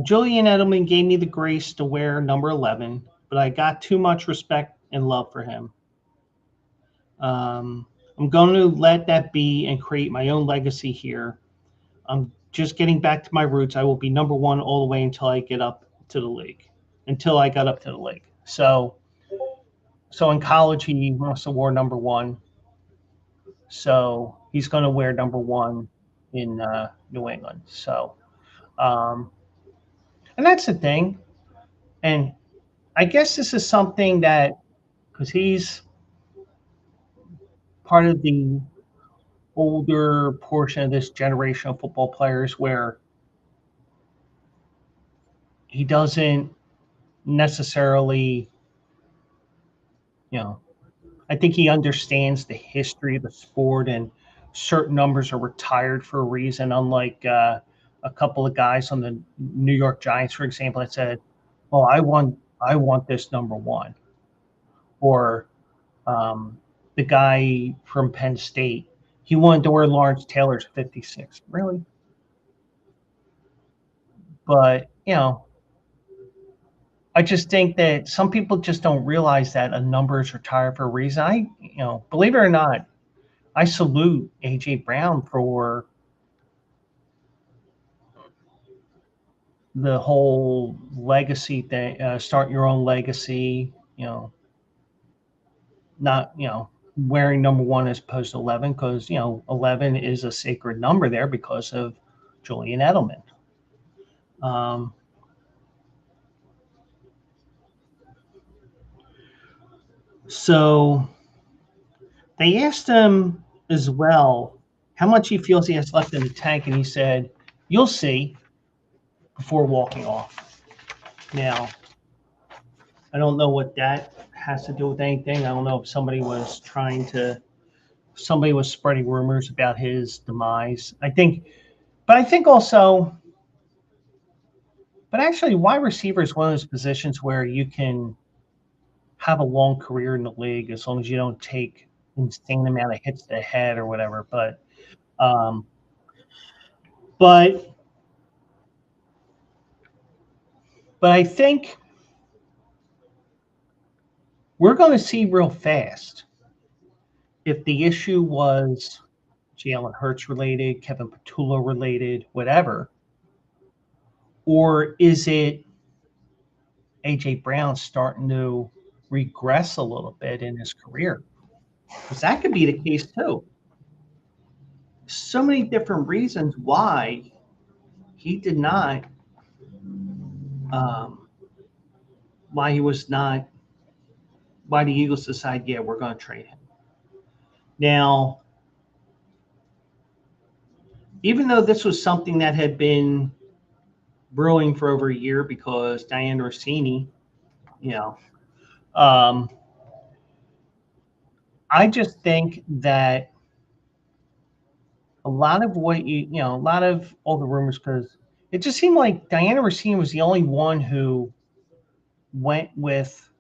Julian Edelman gave me the grace to wear number 11, but I got too much respect and love for him. I'm going to let that be and create my own legacy here. I'm just getting back to my roots. I will be number 1 all the way until I get up to the league. Until I got up to the league. So in college, he also wore number 1. So he's going to wear number 1 in New England. So, and that's the thing. And I guess this is something that, because he's part of the older portion of this generation of football players where he doesn't necessarily, I think he understands the history of the sport and certain numbers are retired for a reason, unlike a couple of guys on the New York Giants, for example, that said, oh, I want this number 1. Or the guy from Penn State, he wanted to wear Lawrence Taylor's 56. Really? But, I just think that some people just don't realize that a number is retired for a reason. Believe it or not, I salute A.J. Brown for the whole legacy thing, start your own legacy, not, wearing number 1 as opposed to 11, because, 11 is a sacred number there because of Julian Edelman. So they asked him as well how much he feels he has left in the tank, and he said, you'll see, before walking off. Now, I don't know what that has to do with anything. I don't know if somebody was spreading rumors about his demise. I think also, but actually wide receiver is one of those positions where you can have a long career in the league as long as you don't take insane amount of hits to the head or whatever. But I think we're going to see real fast if the issue was Jalen Hurts related, Kevin Patullo related, whatever, or is it A.J. Brown starting to regress a little bit in his career? Because that could be the case too. So many different reasons why he did not why he was not, why the Eagles decide, yeah, we're going to trade him. Now, even though this was something that had been brewing for over a year because Diane Rossini, you know, um, I just think that a lot of what a lot of all the rumors, because it just seemed like Diana Rossini was the only one who went with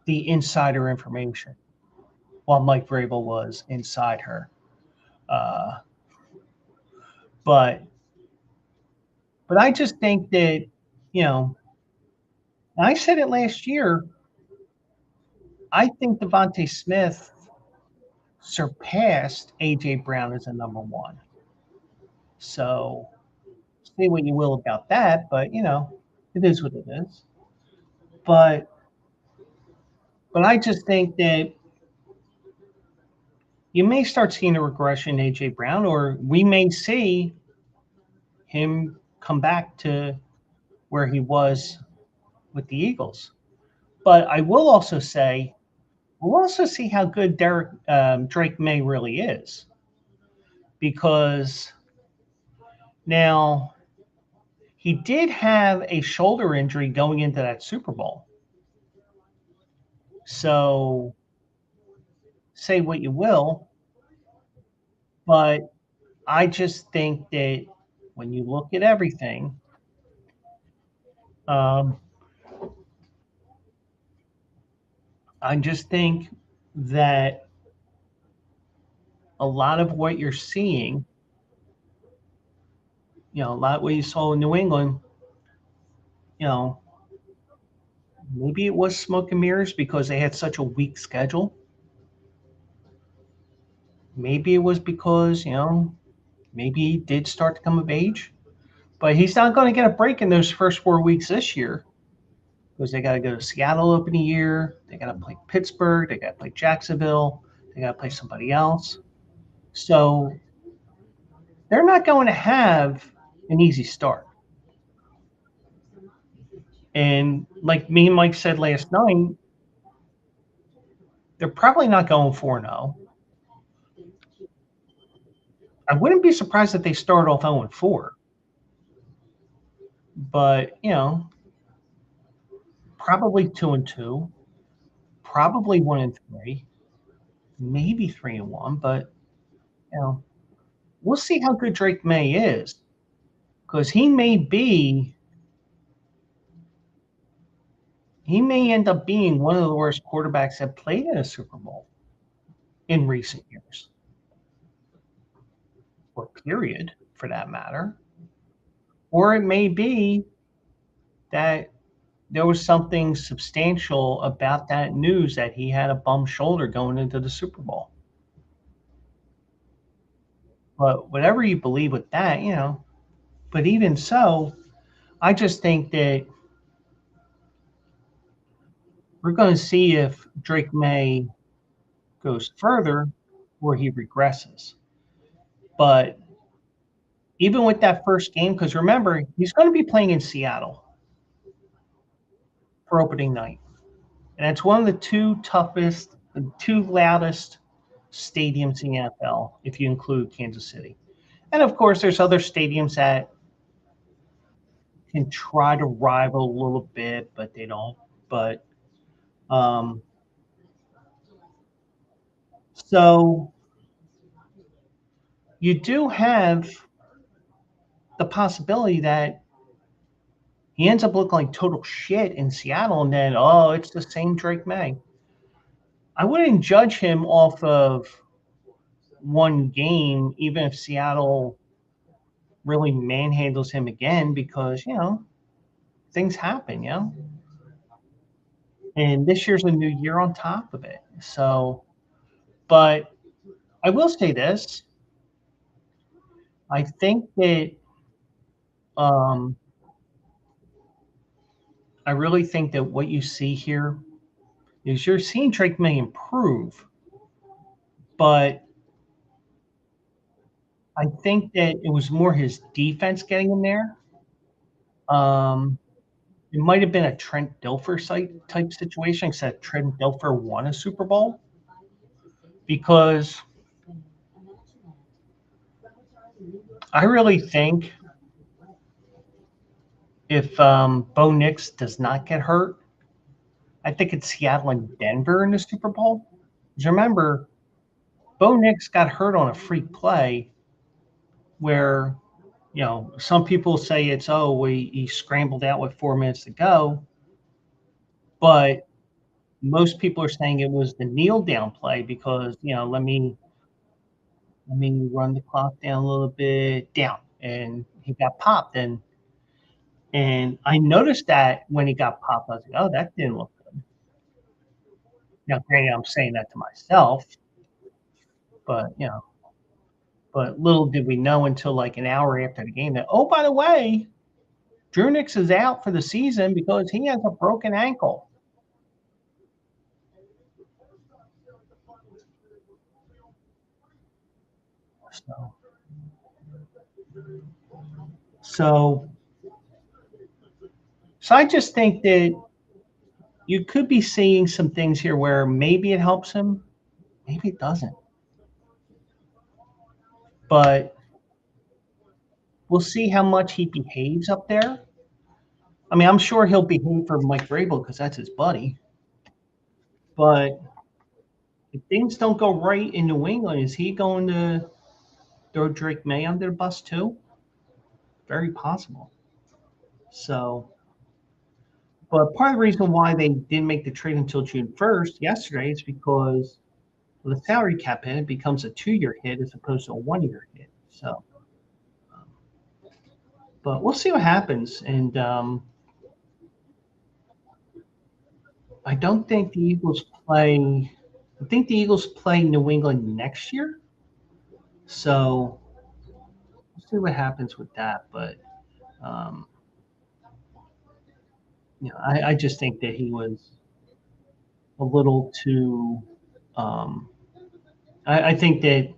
the insider information, while Mike Vrabel was inside her. Uh, but I just think that, you know, I said it last year. I think Devontae Smith surpassed AJ Brown as a number one. So say what you will about that, but it is what it is. But I just think that you may start seeing a regression in AJ Brown, or we may see him come back to where he was with the Eagles. But I will also say, we'll also see how good Drake May really is, because now he did have a shoulder injury going into that Super Bowl. So say what you will, but I just think that when you look at everything, I just think that a lot of what you're seeing, a lot of what you saw in New England, you know, maybe it was smoke and mirrors because they had such a weak schedule. Maybe it was because, maybe he did start to come of age. But he's not going to get a break in those first 4 weeks this year, because they got to go to Seattle open a year. They got to play Pittsburgh. They got to play Jacksonville. They got to play somebody else. So they're not going to have an easy start. And like me and Mike said last night, they're probably not going 4-0. I wouldn't be surprised if they start off 0-4. But, probably 2-2, probably 1-3, maybe 3-1. But, we'll see how good Drake May is, because he may end up being one of the worst quarterbacks that played in a Super Bowl in recent years, or period, for that matter. Or it may be that there was something substantial about that news that he had a bum shoulder going into the Super Bowl. But whatever you believe with that, but even so, I just think that we're going to see if Drake May goes further or he regresses. But even with that first game, because remember, he's going to be playing in Seattle for opening night. And it's one of the two toughest, the two loudest stadiums in the NFL, if you include Kansas City. And of course, there's other stadiums that can try to rival a little bit, but they don't. But so you do have the possibility that he ends up looking like total shit in Seattle, and then, it's the same Drake May. I wouldn't judge him off of one game, even if Seattle really manhandles him again, because, things happen, And this year's a new year on top of it. So, but I will say this. I think that I really think that what you see here is you're seeing Drake May improve, but I think that it was more his defense getting in there. And it might have been a Trent Dilfer type situation, except Trent Dilfer won a Super Bowl, because I really think if Bo Nix does not get hurt, I think it's Seattle and Denver in the Super Bowl. Because remember, Bo Nix got hurt on a freak play where, some people say it's, he scrambled out with 4 minutes to go. But most people are saying it was the kneel down play because, let me run the clock down a little bit, down. And he got popped. And I noticed that when he got popped, I was like, oh, that didn't look good. Now, granted, I'm saying that to myself, but, but little did we know until like an hour after the game that, oh, by the way, Drew Nix is out for the season because he has a broken ankle. So I just think that you could be seeing some things here where maybe it helps him, maybe it doesn't. But we'll see how much he behaves up there. I mean, I'm sure he'll behave for Mike Vrabel because that's his buddy. But if things don't go right in New England, is he going to throw Drake May under the bus too? Very possible. So, but part of the reason why they didn't make the trade until June 1st yesterday is because the salary cap hit, it becomes a 2-year hit as opposed to a 1-year hit. So, but we'll see what happens. And I don't think the Eagles play. I think the Eagles play New England next year. So we'll see what happens with that. But um, I just think that he was a little too. I think that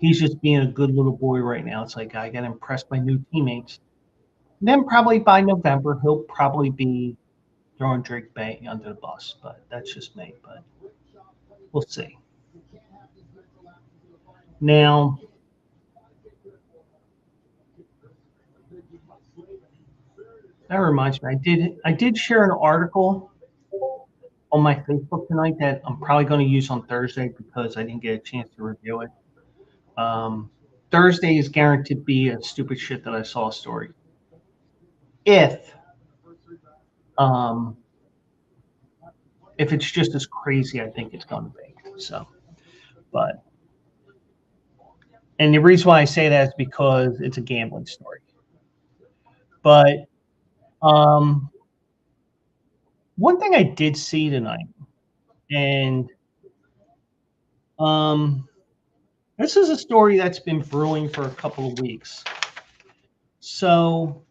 he's just being a good little boy right now. It's like I got impressed by new teammates. And then probably by November he'll probably be throwing Drake May under the bus, but that's just me. But we'll see. Now, that reminds me, I did share an article on my Facebook tonight that I'm probably going to use on Thursday because I didn't get a chance to review it. Thursday is guaranteed to be a stupid shit that I saw story. If it's just as crazy, I think it's going to be. So, and the reason why I say that is because it's a gambling story. But one thing I did see tonight, and this is a story that's been brewing for a couple of weeks. So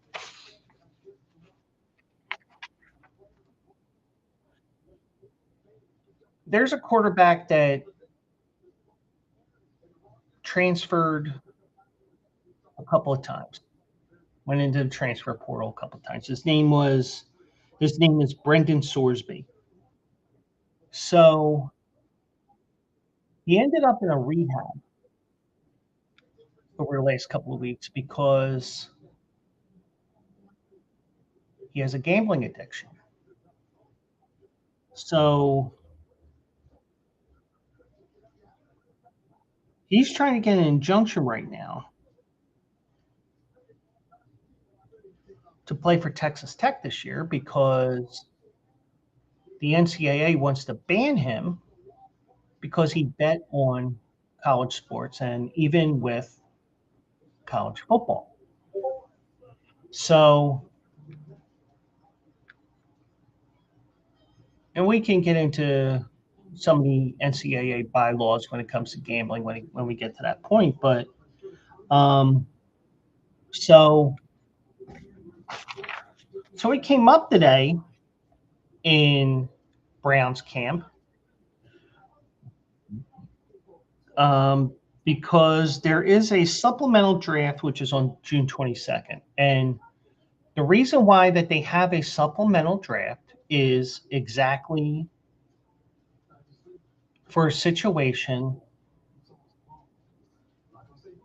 there's a quarterback that transferred a couple of times, went into the transfer portal a couple of times. His name is Brendan Sorsby. So he ended up in a rehab over the last couple of weeks because he has a gambling addiction. So he's trying to get an injunction right now to play for Texas Tech this year because the NCAA wants to ban him because he bet on college sports and even with college football. So, and we can get into some of the NCAA bylaws when it comes to gambling when we get to that point. But so it came up today in Brown's camp because there is a supplemental draft which is on June 22nd, and The reason why that they have a supplemental draft is exactly for a situation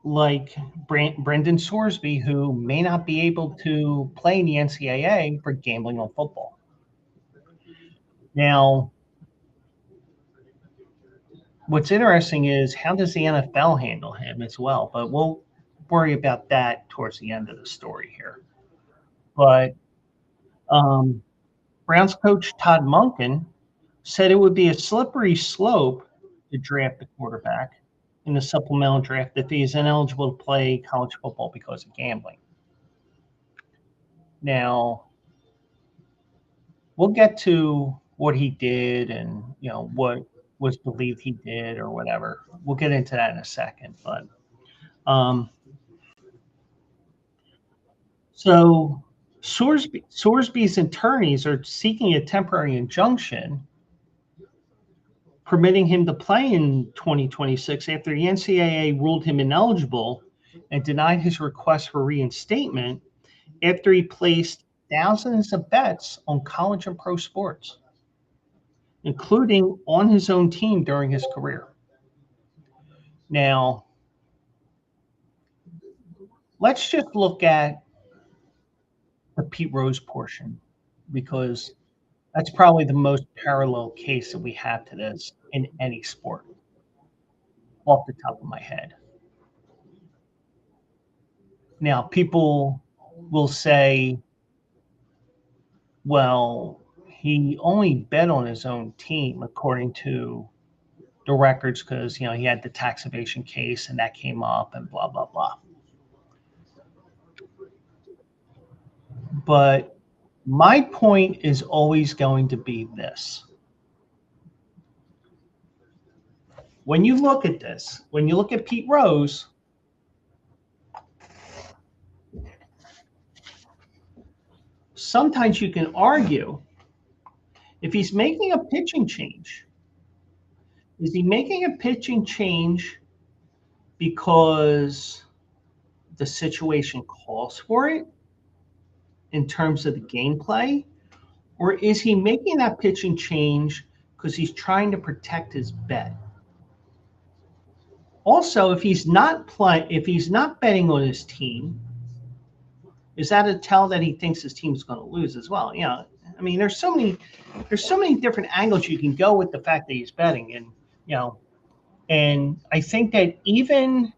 like Brendan Sorsby, who may not be able to play in the NCAA for gambling on football. Now, what's interesting is how does the NFL handle him as well? But we'll worry about that towards the end of the story here. But Browns coach Todd Monken said it would be a slippery slope to draft the quarterback in the supplemental draft if he is ineligible to play college football because of gambling. Now, we'll get to what he did and what was believed he did or whatever. We'll get into that in a second. But so Sorsby's attorneys are seeking a temporary injunction permitting him to play in 2026 after the NCAA ruled him ineligible and denied his request for reinstatement after he placed thousands of bets on college and pro sports, including on his own team during his career. Now, let's just look at the Pete Rose portion, because that's probably the most parallel case that we have to this in any sport, off the top of my head. Now, people will say, well, he only bet on his own team according to the records because, he had the tax evasion case and that came up and blah, blah, blah. But my point is always going to be this. When you look at this, when you look at Pete Rose, sometimes you can argue if he's making a pitching change, is he making a pitching change because the situation calls for it in terms of the gameplay, or is he making that pitching change because he's trying to protect his bet? Also, if he's not betting on his team, is that a tell that he thinks his team's going to lose as well? I mean, there's so many different angles you can go with the fact that he's betting, and I think that even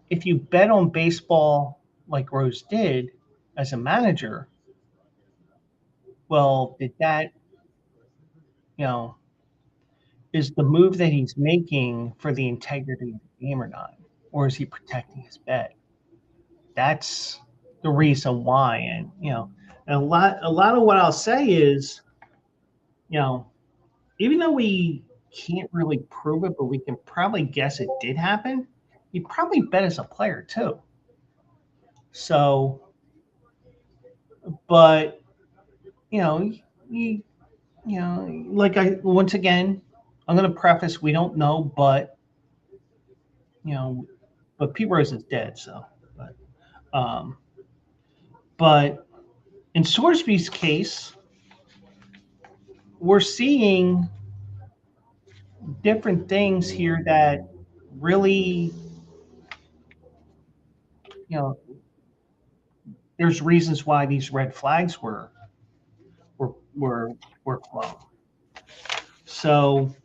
if you bet on baseball like Rose did as a manager, well, did that, is the move that he's making for the integrity of the game or not? Or is he protecting his bet? That's the reason why. And, and a lot of what I'll say is, even though we can't really prove it, but we can probably guess it did happen, he probably bet as a player too. So, but, once again, I'm going to preface, we don't know, but, but Pete Rose is dead. So, but in Sorsby's case, we're seeing different things here that really, there's reasons why these red flags were flown. So,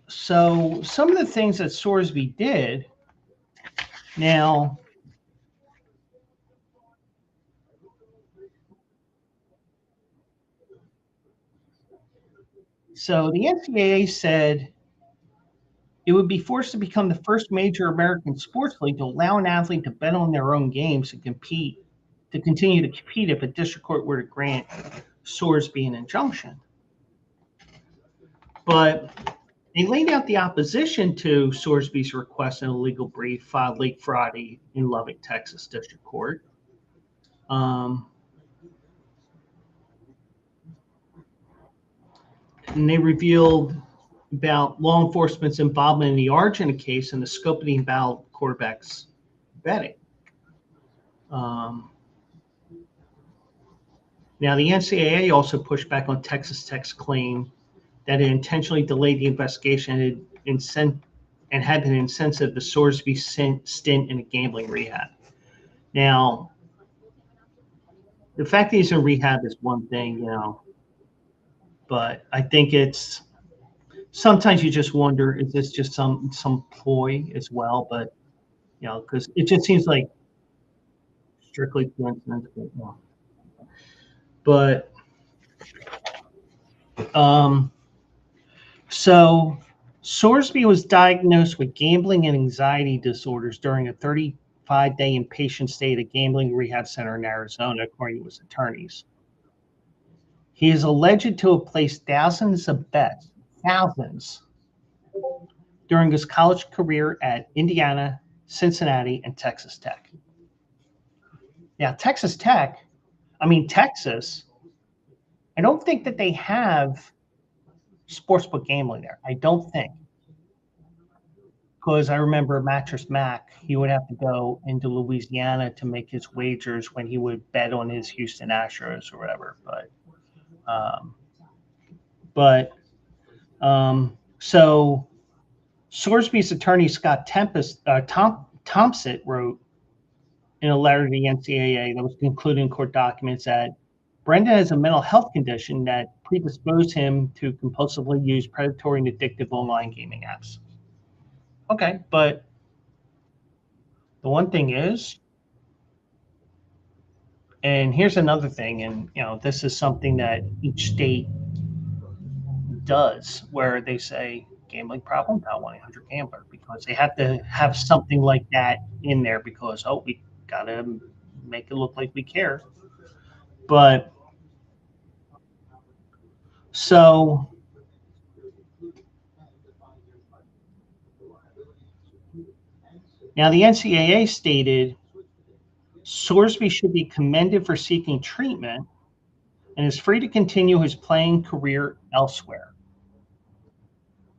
so some of the things that Sorsby did. Now, so the NCAA said it would be forced to become the first major American sports league to allow an athlete to bet on their own games and continue to compete if a district court were to grant Sorsby an injunction. But they laid out the opposition to Sorsby's request in a legal brief filed late Friday in Lubbock, Texas District Court. And they revealed about law enforcement's involvement in the Argentina case and the scope of the invalid quarterback's betting. Now, the NCAA also pushed back on Texas Tech's claim that it intentionally delayed the investigation and had been insensitive to Sorsby's stint in a gambling rehab. Now, the fact that he's in rehab is one thing, but I think it's sometimes you just wonder, is this just some ploy as well? But because it just seems like strictly coincidence. But so Sorsby was diagnosed with gambling and anxiety disorders during a 35-day inpatient stay at a gambling rehab center in Arizona, according to his attorneys. He is alleged to have placed thousands of bets, during his college career at Indiana, Cincinnati, and Texas Tech. Now, Texas, I don't think that they have sportsbook gambling there. I don't think. Because I remember Mattress Mac, he would have to go into Louisiana to make his wagers when he would bet on his Houston Astros or whatever. So Sorsby's attorney, Scott Thompson, wrote in a letter to the NCAA that was included in court documents that Brendan has a mental health condition that predisposed him to compulsively use predatory and addictive online gaming apps. Okay, but the one thing is, and here's another thing, and this is something that each state does, where they say gambling problem, dial 1-800-GAMBLER, because they have to have something like that in there because we gotta make it look like we care. But so now the NCAA stated Sorsby should be commended for seeking treatment and is free to continue his playing career elsewhere.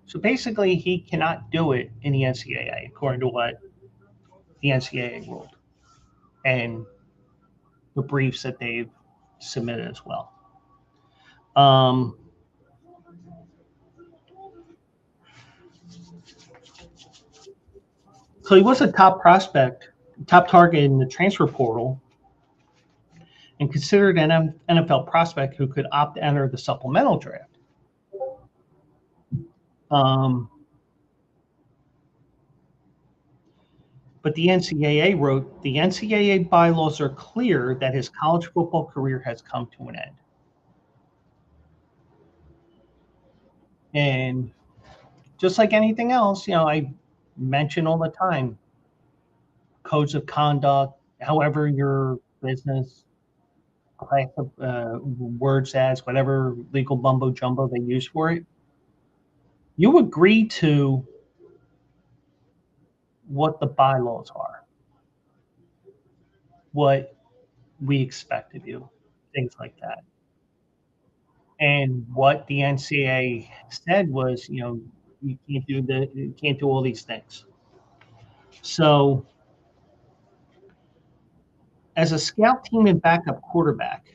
So basically, he cannot do it in the NCAA, according to what the NCAA ruled and the briefs that they've submitted as well. So he was a top target in the transfer portal, and considered an NFL prospect who could opt to enter the supplemental draft. But the NCAA wrote, the NCAA bylaws are clear that his college football career has come to an end. And just like anything else, I mention all the time, codes of conduct, however your business, class of words as, whatever legal bumbo jumbo they use for it, you agree to what the bylaws are, what we expect of you, things like that. And what the NCAA said was, you can't do all these things. So, as a scout team and backup quarterback,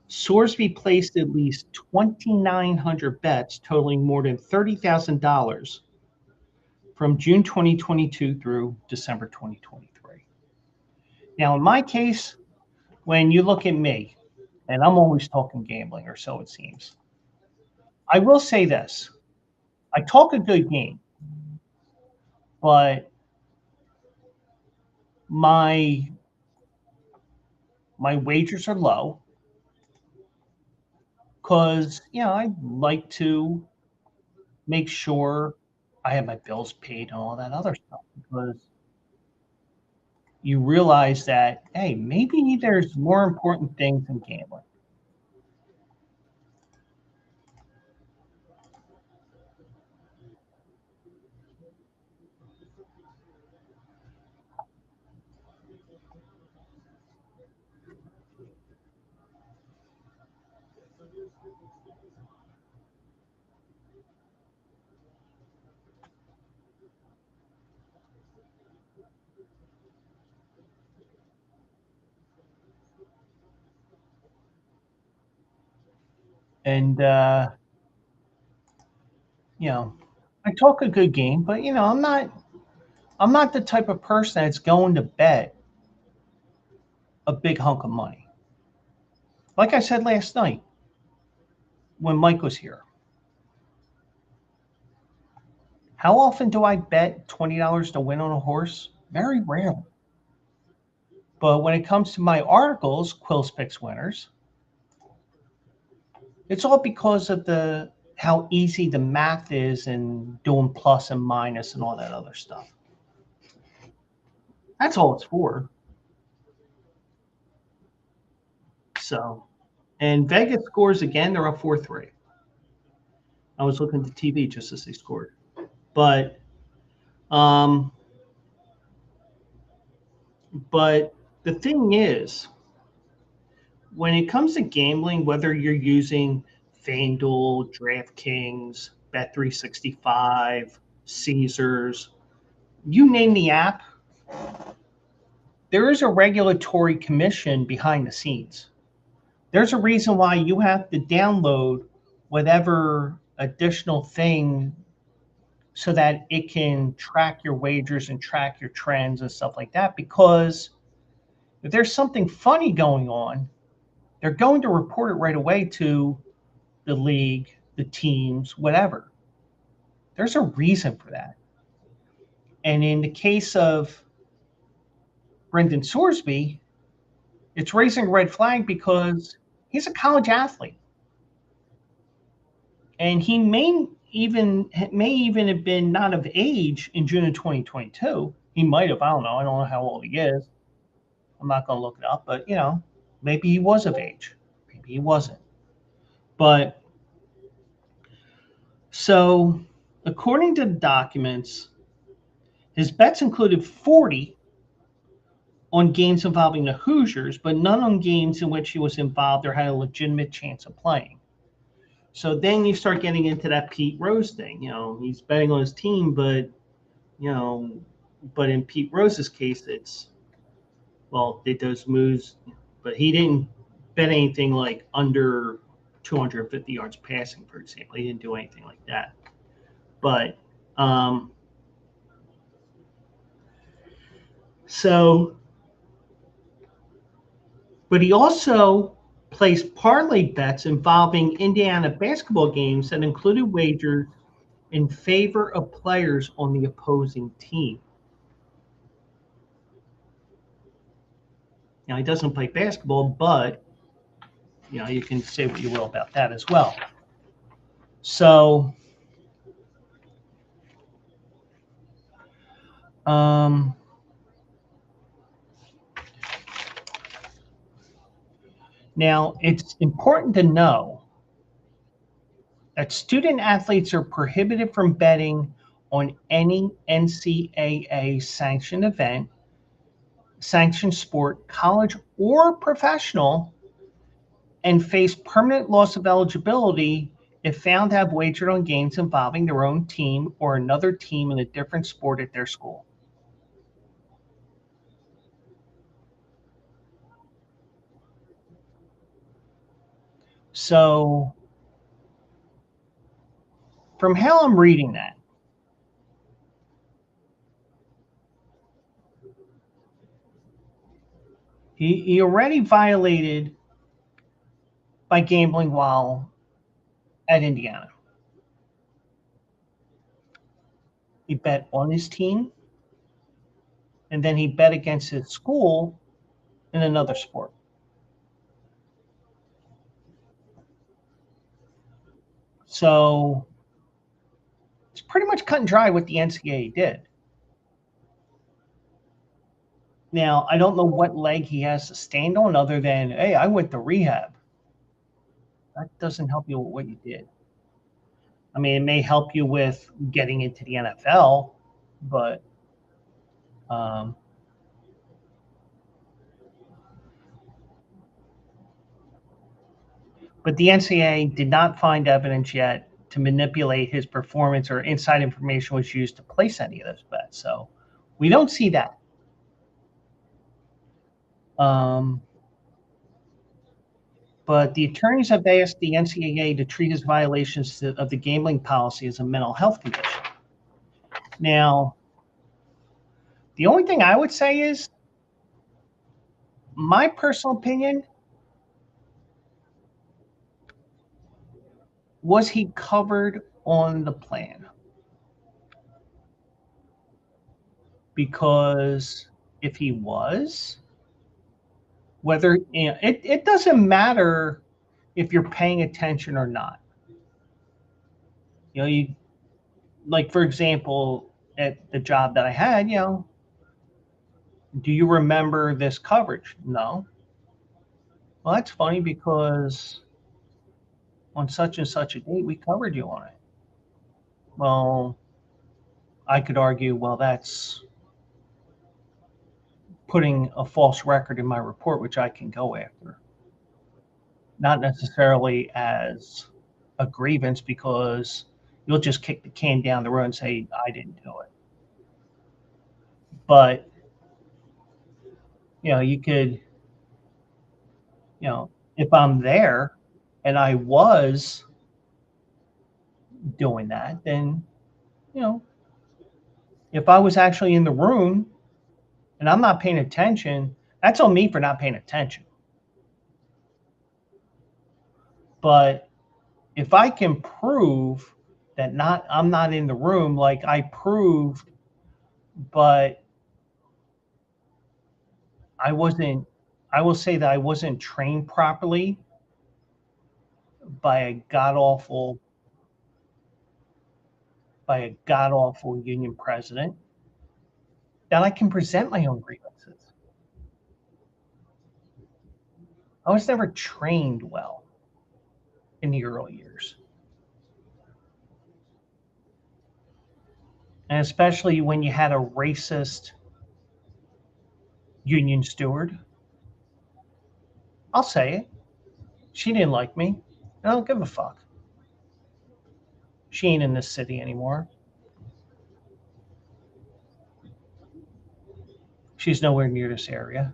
Sorsby placed at least 2,900 bets totaling more than $30,000 from June 2022 through December 2023. Now, in my case, when you look at me, and I'm always talking gambling, or so it seems, I will say this. I talk a good game, but my wagers are low because, I like to make sure I have my bills paid and all that other stuff, because you realize that, hey, maybe there's more important things than gambling. And I talk a good game, but I'm not the type of person that's going to bet a big hunk of money. Like I said last night when Mike was here. How often do I bet $20 to win on a horse? Very rarely. But when it comes to my articles, Quills Picks Winners, it's all because of how easy the math is and doing plus and minus and all that other stuff. That's all it's for. So, and Vegas scores again. They're up 4-3. I was looking at the TV just as they scored. But the thing is, when it comes to gambling, whether you're using FanDuel, DraftKings, Bet365, Caesars, you name the app, there is a regulatory commission behind the scenes. There's a reason why you have to download whatever additional thing so that it can track your wagers and track your trends and stuff like that. Because if there's something funny going on, they're going to report it right away to the league, the teams, whatever. There's a reason for that. And in the case of Brendan Sorsby, it's raising a red flag because he's a college athlete. And he may even have been not of age in June of 2022. He might have. I don't know. I don't know how old he is. I'm not going to look it up, but maybe he was of age. Maybe he wasn't. But so, according to the documents, his bets included 40 on games involving the Hoosiers, but none on games in which he was involved or had a legitimate chance of playing. So then you start getting into that Pete Rose thing. He's betting on his team, but in Pete Rose's case, they those moves, but he didn't bet anything like under 250 yards passing, for example. He didn't do anything like that. But but he also placed parlay bets involving Indiana basketball games that included wagers in favor of players on the opposing team. Now, he doesn't play basketball, but you can say what you will about that as well. So, now it's important to know that student athletes are prohibited from betting on any NCAA sanctioned event, sanctioned sport, college or professional, and face permanent loss of eligibility if found to have wagered on games involving their own team or another team in a different sport at their school. So, from how I'm reading that, he already violated by gambling while at Indiana. He bet on his team, and then he bet against his school in another sport. So it's pretty much cut and dry what the NCAA did. Now, I don't know what leg he has to stand on other than, hey, I went to rehab. That doesn't help you with what you did. I mean, it may help you with getting into the NFL, but the NCAA did not find evidence yet to manipulate his performance or inside information was used to place any of those bets. So we don't see that. But the attorneys have asked the NCAA to treat his violations of the gambling policy as a mental health condition. Now, the only thing I would say is, my personal opinion, was he covered on the plan? Because if he was, whether it doesn't matter if you're paying attention or not. You like, for example, at the job that I had, do you remember this coverage? No. Well, that's funny because on such and such a date, we covered you on it. Well, I could argue, well, that's putting a false record in my report, which I can go after. Not necessarily as a grievance, because you'll just kick the can down the road and say, I didn't do it. But, you could, if I'm there and I was doing that, then, if I was actually in the room and I'm not paying attention, that's on me for not paying attention. But if I can prove that I'm not in the room, like I proved, but I will say that I wasn't trained properly by a god-awful union president, that I can present my own grievances. I was never trained well in the early years. And especially when you had a racist union steward. I'll say it. She didn't like me. I don't give a fuck. She ain't in this city anymore. She's nowhere near this area.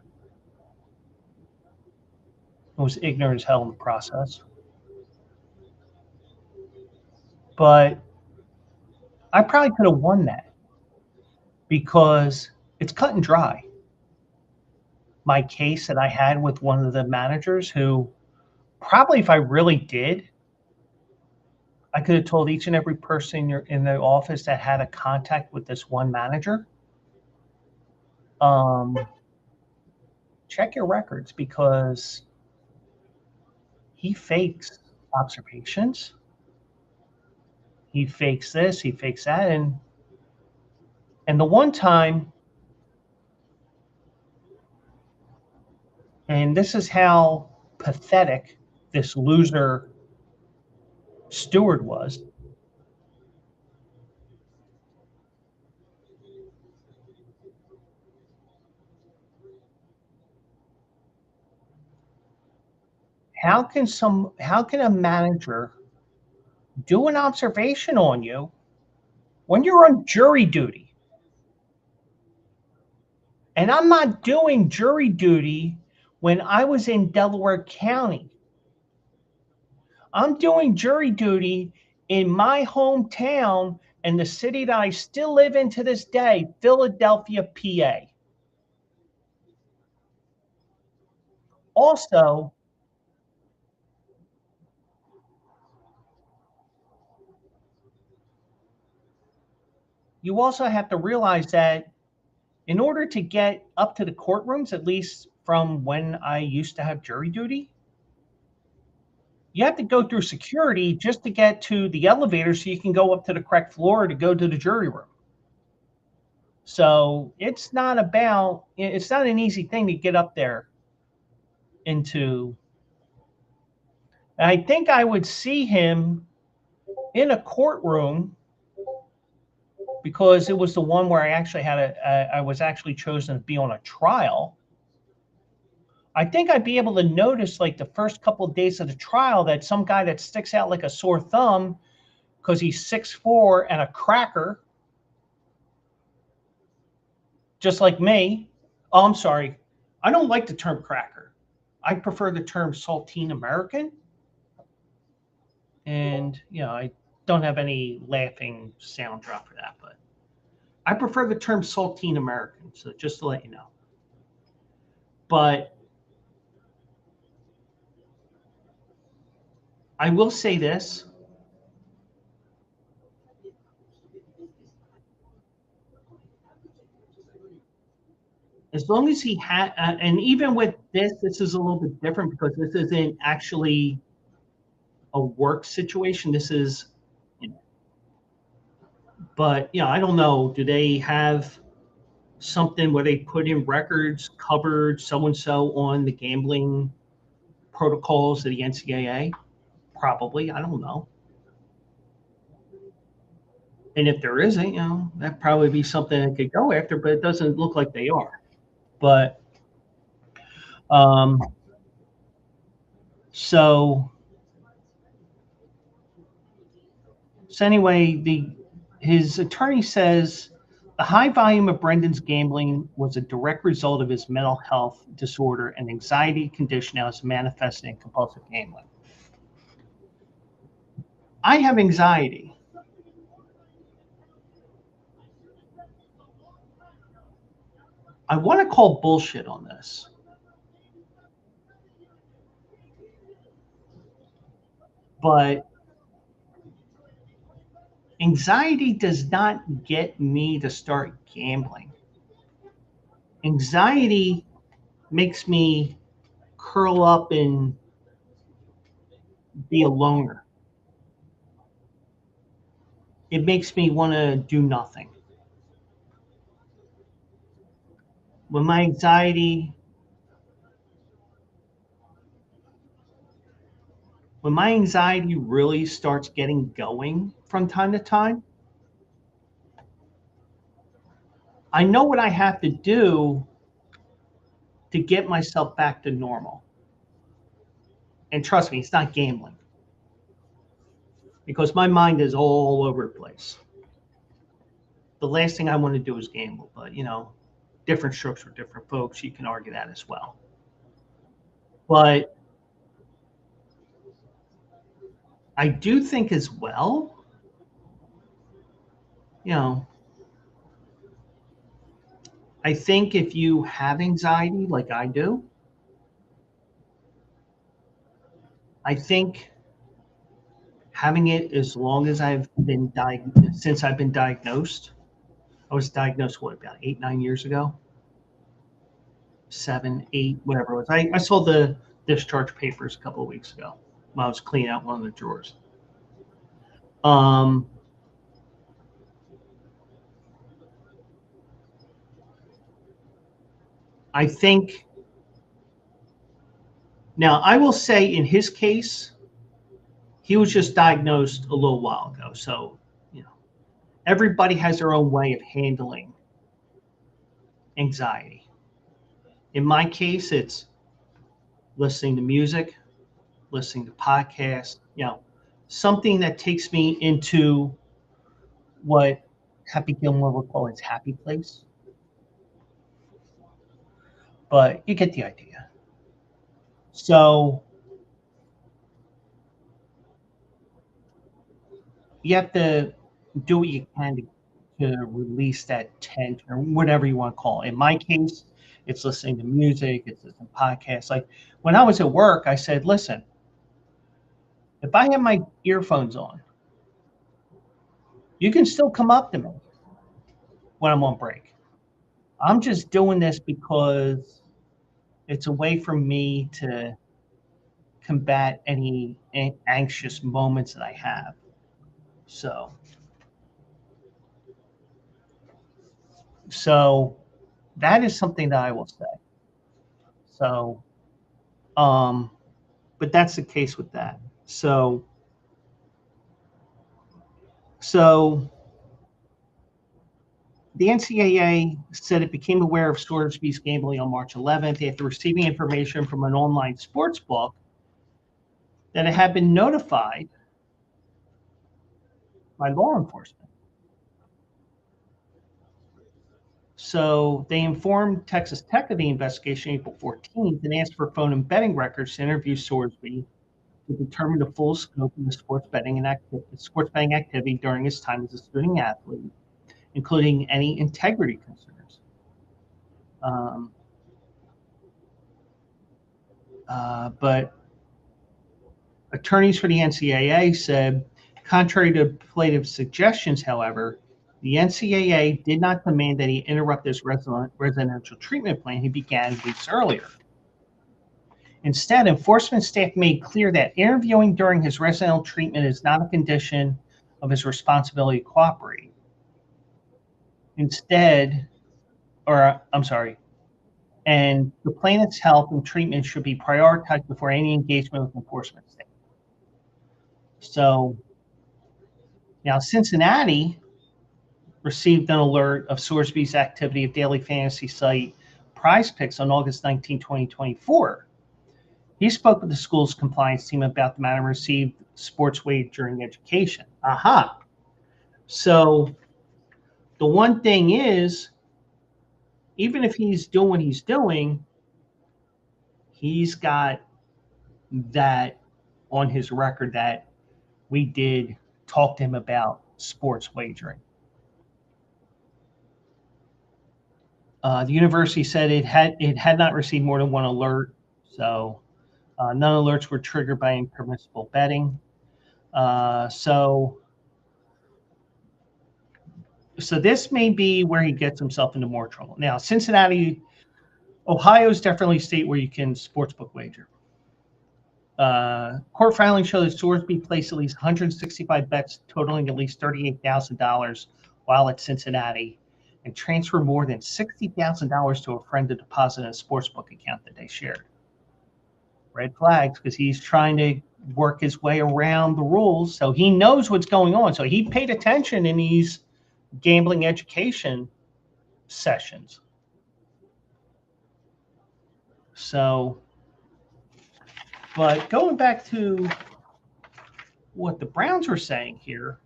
I was ignorant as hell in the process. But I probably could have won that, because it's cut and dry. My case that I had with one of the managers, who probably, if I really did, I could have told each and every person in the office that had a contact with this one manager, check your records, because he fakes observations. He fakes this, he fakes that. And the one time, and this is how pathetic this loser steward was. How can a manager do an observation on you when you're on jury duty? And I'm not doing jury duty when I was in Delaware County. I'm doing jury duty in my hometown and the city that I still live in to this day, Philadelphia, PA. Also, you also have to realize that in order to get up to the courtrooms, at least from when I used to have jury duty, you have to go through security just to get to the elevator so you can go up to the correct floor to go to the jury room. So it's not an easy thing to get up there into. I think I would see him in a courtroom, because it was the one where I actually I was actually chosen to be on a trial. I think I'd be able to notice, like, the first couple of days of the trial, that some guy that sticks out like a sore thumb because he's 6'4" and a cracker, just like me. Oh, I'm sorry. I don't like the term cracker. I prefer the term saltine American. And, I don't have any laughing sound drop for that, but I prefer the term saltine American. So just to let you know. But I will say this. As long as he had, and even with this is a little bit different because this isn't actually a work situation. This is, but I don't know. Do they have something where they put in records covered so and so on the gambling protocols of the NCAA? Probably. I don't know. And if there isn't, that'd probably be something that could go after, but it doesn't look like they are. But so anyway, his attorney says the high volume of Brendan's gambling was a direct result of his mental health disorder and anxiety condition as manifesting in compulsive gambling. I have anxiety. I want to call bullshit on this. But anxiety does not get me to start gambling. Anxiety makes me curl up and be a loner. It makes me want to do nothing. When my anxiety really starts getting going from time to time, I know what I have to do to get myself back to normal. And trust me, it's not gambling. Because my mind is all over the place. The last thing I want to do is gamble, but different strokes for different folks. You can argue that as well. But I do think as well, I think if you have anxiety like I do, I think having it as long as since I've been diagnosed. I was diagnosed, about 8, 9 years ago? 7, 8, whatever it was. I saw the discharge papers a couple of weeks ago when I was cleaning out one of the drawers. I think, now I will say in his case, he was just diagnosed a little while ago. So, everybody has their own way of handling anxiety. In my case, it's listening to music, listening to podcasts, something that takes me into what Happy Gilmore would call his happy place. But you get the idea. So you have to do what you can to release that tension or whatever you want to call it. In my case, it's listening to music, it's listening to podcasts. Like when I was at work, I said, listen, if I have my earphones on, you can still come up to me when I'm on break. I'm just doing this because it's a way for me to combat any anxious moments that I have. So that is something that I will say. So, but that's the case with that. So the NCAA said it became aware of Sorsby's gambling on March 11th after receiving information from an online sports book that it had been notified by law enforcement. So they informed Texas Tech of the investigation April 14th and asked for phone and betting records to interview Sorsby to determine the full scope of the sports betting activity during his time as a student athlete, including any integrity concerns. But attorneys for the NCAA said, contrary to plaintiff's suggestions, however, the NCAA did not demand that he interrupt his residential treatment plan he began weeks earlier. Instead, enforcement staff made clear that interviewing during his residential treatment is not a condition of his responsibility to cooperate. Instead, and the plaintiff's health and treatment should be prioritized before any engagement with enforcement staff. So now Cincinnati received an alert of Sorsby's activity of daily fantasy site Prize Picks on August 19, 2024. He spoke with the school's compliance team about the matter and received sports wagering education. Aha. So the one thing is, even if he's doing what he's doing, he's got that on his record that we did talk to him about sports wagering. The university said it had not received more than one alert, so none alerts were triggered by impermissible betting. So this may be where he gets himself into more trouble. Now, Cincinnati, Ohio is definitely a state where you can sportsbook wager. Court filings show that Sorsby placed at least 165 bets totaling at least $38,000 while at Cincinnati, and transferred more than $60,000 to a friend to deposit in a sportsbook account that they shared. Red flags, because he's trying to work his way around the rules, so he knows what's going on. So he paid attention in these gambling education sessions. So, but going back to what the Browns were saying here,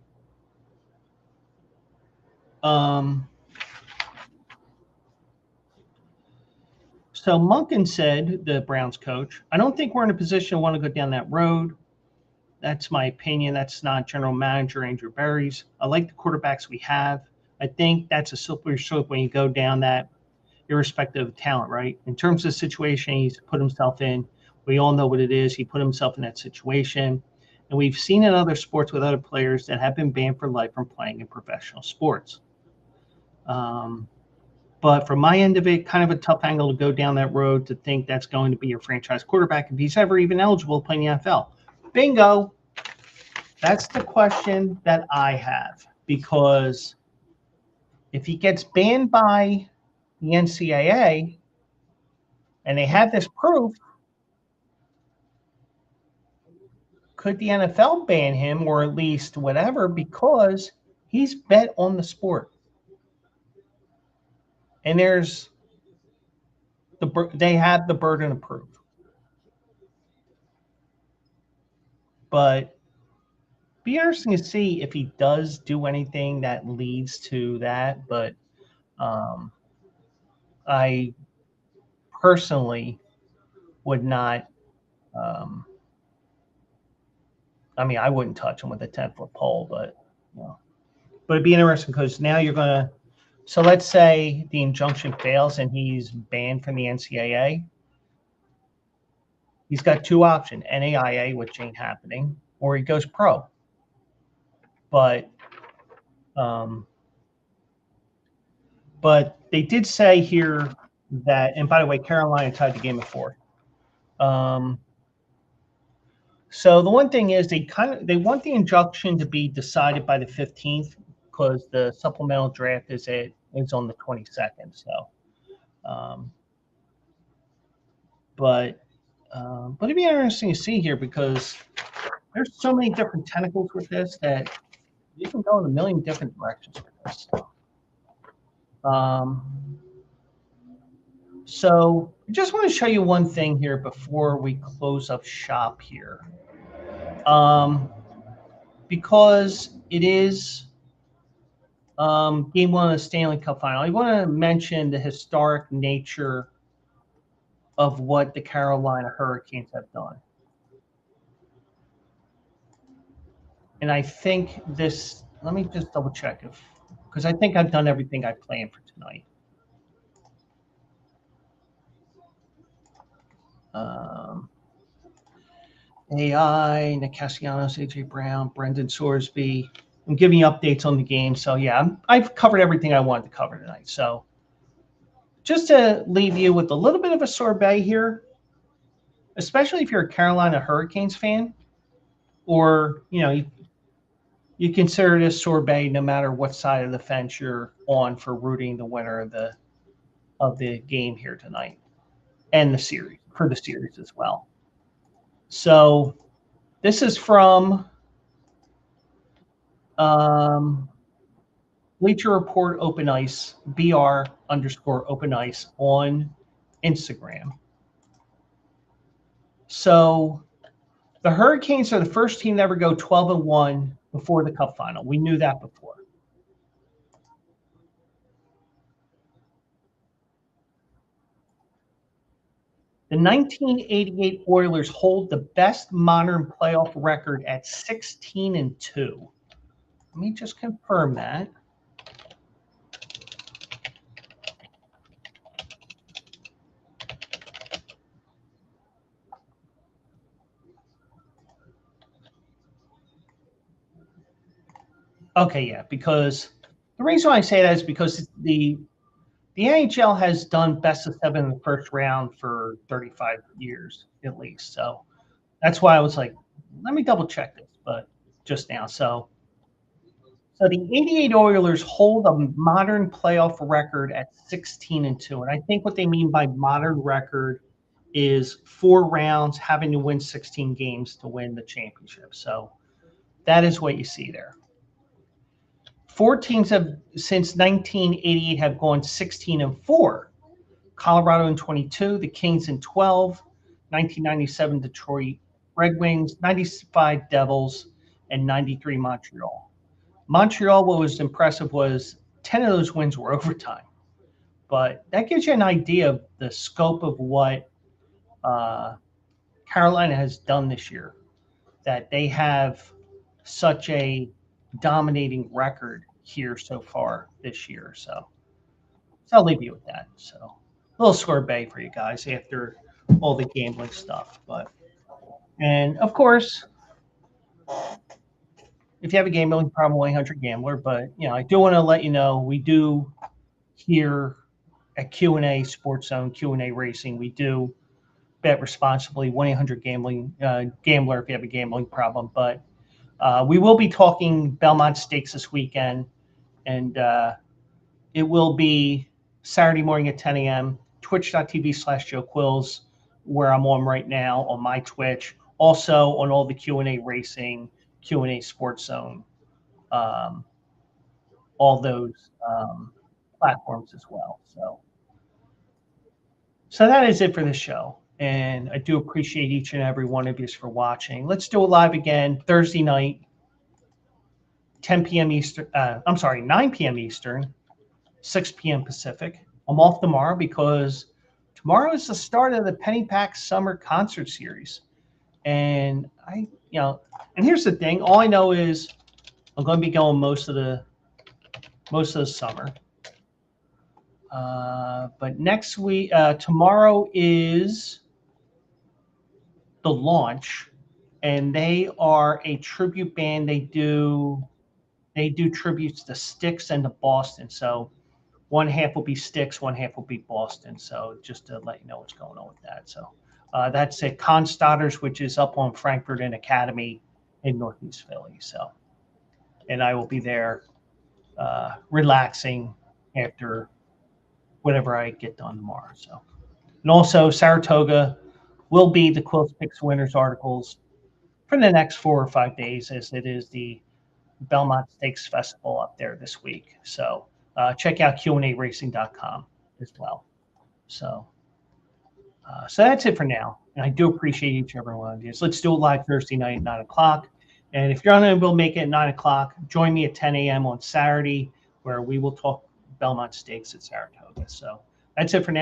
so Monken said, the Browns coach, I don't think we're in a position to want to go down that road. That's my opinion. That's not general manager Andrew Berry's. I like the quarterbacks we have. I think that's a slippery slope when you go down that, irrespective of talent, right? In terms of the situation he's put himself in, we all know what it is. He put himself in that situation. And we've seen in other sports with other players that have been banned for life from playing in professional sports. But from my end of it, kind of a tough angle to go down that road to think that's going to be your franchise quarterback if he's ever even eligible to play in the NFL. Bingo. That's the question that I have, because if he gets banned by the NCAA and they have this proof, could the NFL ban him, or at least whatever, because he's bet on the sport? And they have the burden of proof. But be interesting to see if he does do anything that leads to that. But I personally would not. I wouldn't touch him with a 10-foot pole, but it'd be interesting because now you're gonna. So let's say the injunction fails and he's banned from the NCAA. He's got two options: NAIA, which ain't happening, or he goes pro. But they did say here that, and by the way, Carolina tied the game at 4. So the one thing is they want the injunction to be decided by the 15th because the supplemental draft is on the 22nd. So, but it'd be interesting to see here because there's so many different tentacles with this that you can go in a million different directions with this. So I just want to show you one thing here before we close up shop here. Because it is Game 1 of the Stanley Cup Final. I want to mention the historic nature of what the Carolina Hurricanes have done. And I think this, let me just double check because I think I've done everything I planned for tonight. AI, Nick Castellanos, AJ Brown, Brendan Sorsby. I'm giving you updates on the game. So, yeah, I've covered everything I wanted to cover tonight. So, just to leave you with a little bit of a sorbet here, especially if you're a Carolina Hurricanes fan, or, you consider this sorbet no matter what side of the fence you're on for rooting the winner of the game here tonight and the series, for the series as well. So this is from Bleacher Report Open Ice, BR_Open Ice on Instagram. So the Hurricanes are the first team to ever go 12-1 before the Cup Final. We knew that before. The 1988 Oilers hold the best modern playoff record at 16-2. Let me just confirm that. Okay, yeah, because the reason why I say that is because the NHL has done best of 7 in the first round for 35 years at least. So that's why I was like, let me double check this, but just now. So the 88 Oilers hold a modern playoff record at 16-2. And I think what they mean by modern record is 4 rounds, having to win 16 games to win the championship. So that is what you see there. 4 teams have since 1988 have gone 16-4. Colorado in 22, the Kings in 12, 1997 Detroit Red Wings, 95 Devils, and 93 Montreal. Montreal, what was impressive was 10 of those wins were overtime. But that gives you an idea of the scope of what Carolina has done this year, that they have such a dominating record here so far this year. So I'll leave you with that. So a little sorbet for you guys after all the gambling stuff. And of course, if you have a gambling problem, 1-800-GAMBLER. But I do want to let you know we do here at Q&A Sports Zone, Q&A Racing, we do bet responsibly. 1-800-GAMBLER if you have a gambling problem. But we will be talking Belmont Stakes this weekend, and it will be Saturday morning at 10 a.m. Twitch.tv/Joe Quills, where I'm on right now on my Twitch. Also on all the Q&A Racing, Q&A Sports Zone, all those platforms as well. So that is it for the show. And I do appreciate each and every one of you for watching. Let's do it live again Thursday night, 10 p.m. Eastern. 9 p.m. Eastern, 6 p.m. Pacific. I'm off tomorrow because tomorrow is the start of the Pennypack Summer Concert Series. And and here's the thing. All I know is I'm going to be going most of the summer. But next week, tomorrow is the launch, and they are a tribute band. They do tributes to Styx and to Boston. So one half will be Styx, one half will be Boston. So just to let you know what's going on with that. So that's at Constadters, which is up on Frankfurt and Academy in Northeast Philly. So, and I will be there relaxing after whatever I get done tomorrow. So, and also Saratoga will be the Quills Picks Winners articles for the next 4 or 5 days, as it is the Belmont Stakes Festival up there this week. So check out QARacing.com as well. So that's it for now. And I do appreciate each and every one of you. So let's do it live Thursday night at 9 o'clock. And if you're unable to make it at 9 o'clock, join me at 10 a.m. on Saturday where we will talk Belmont Stakes at Saratoga. So that's it for now.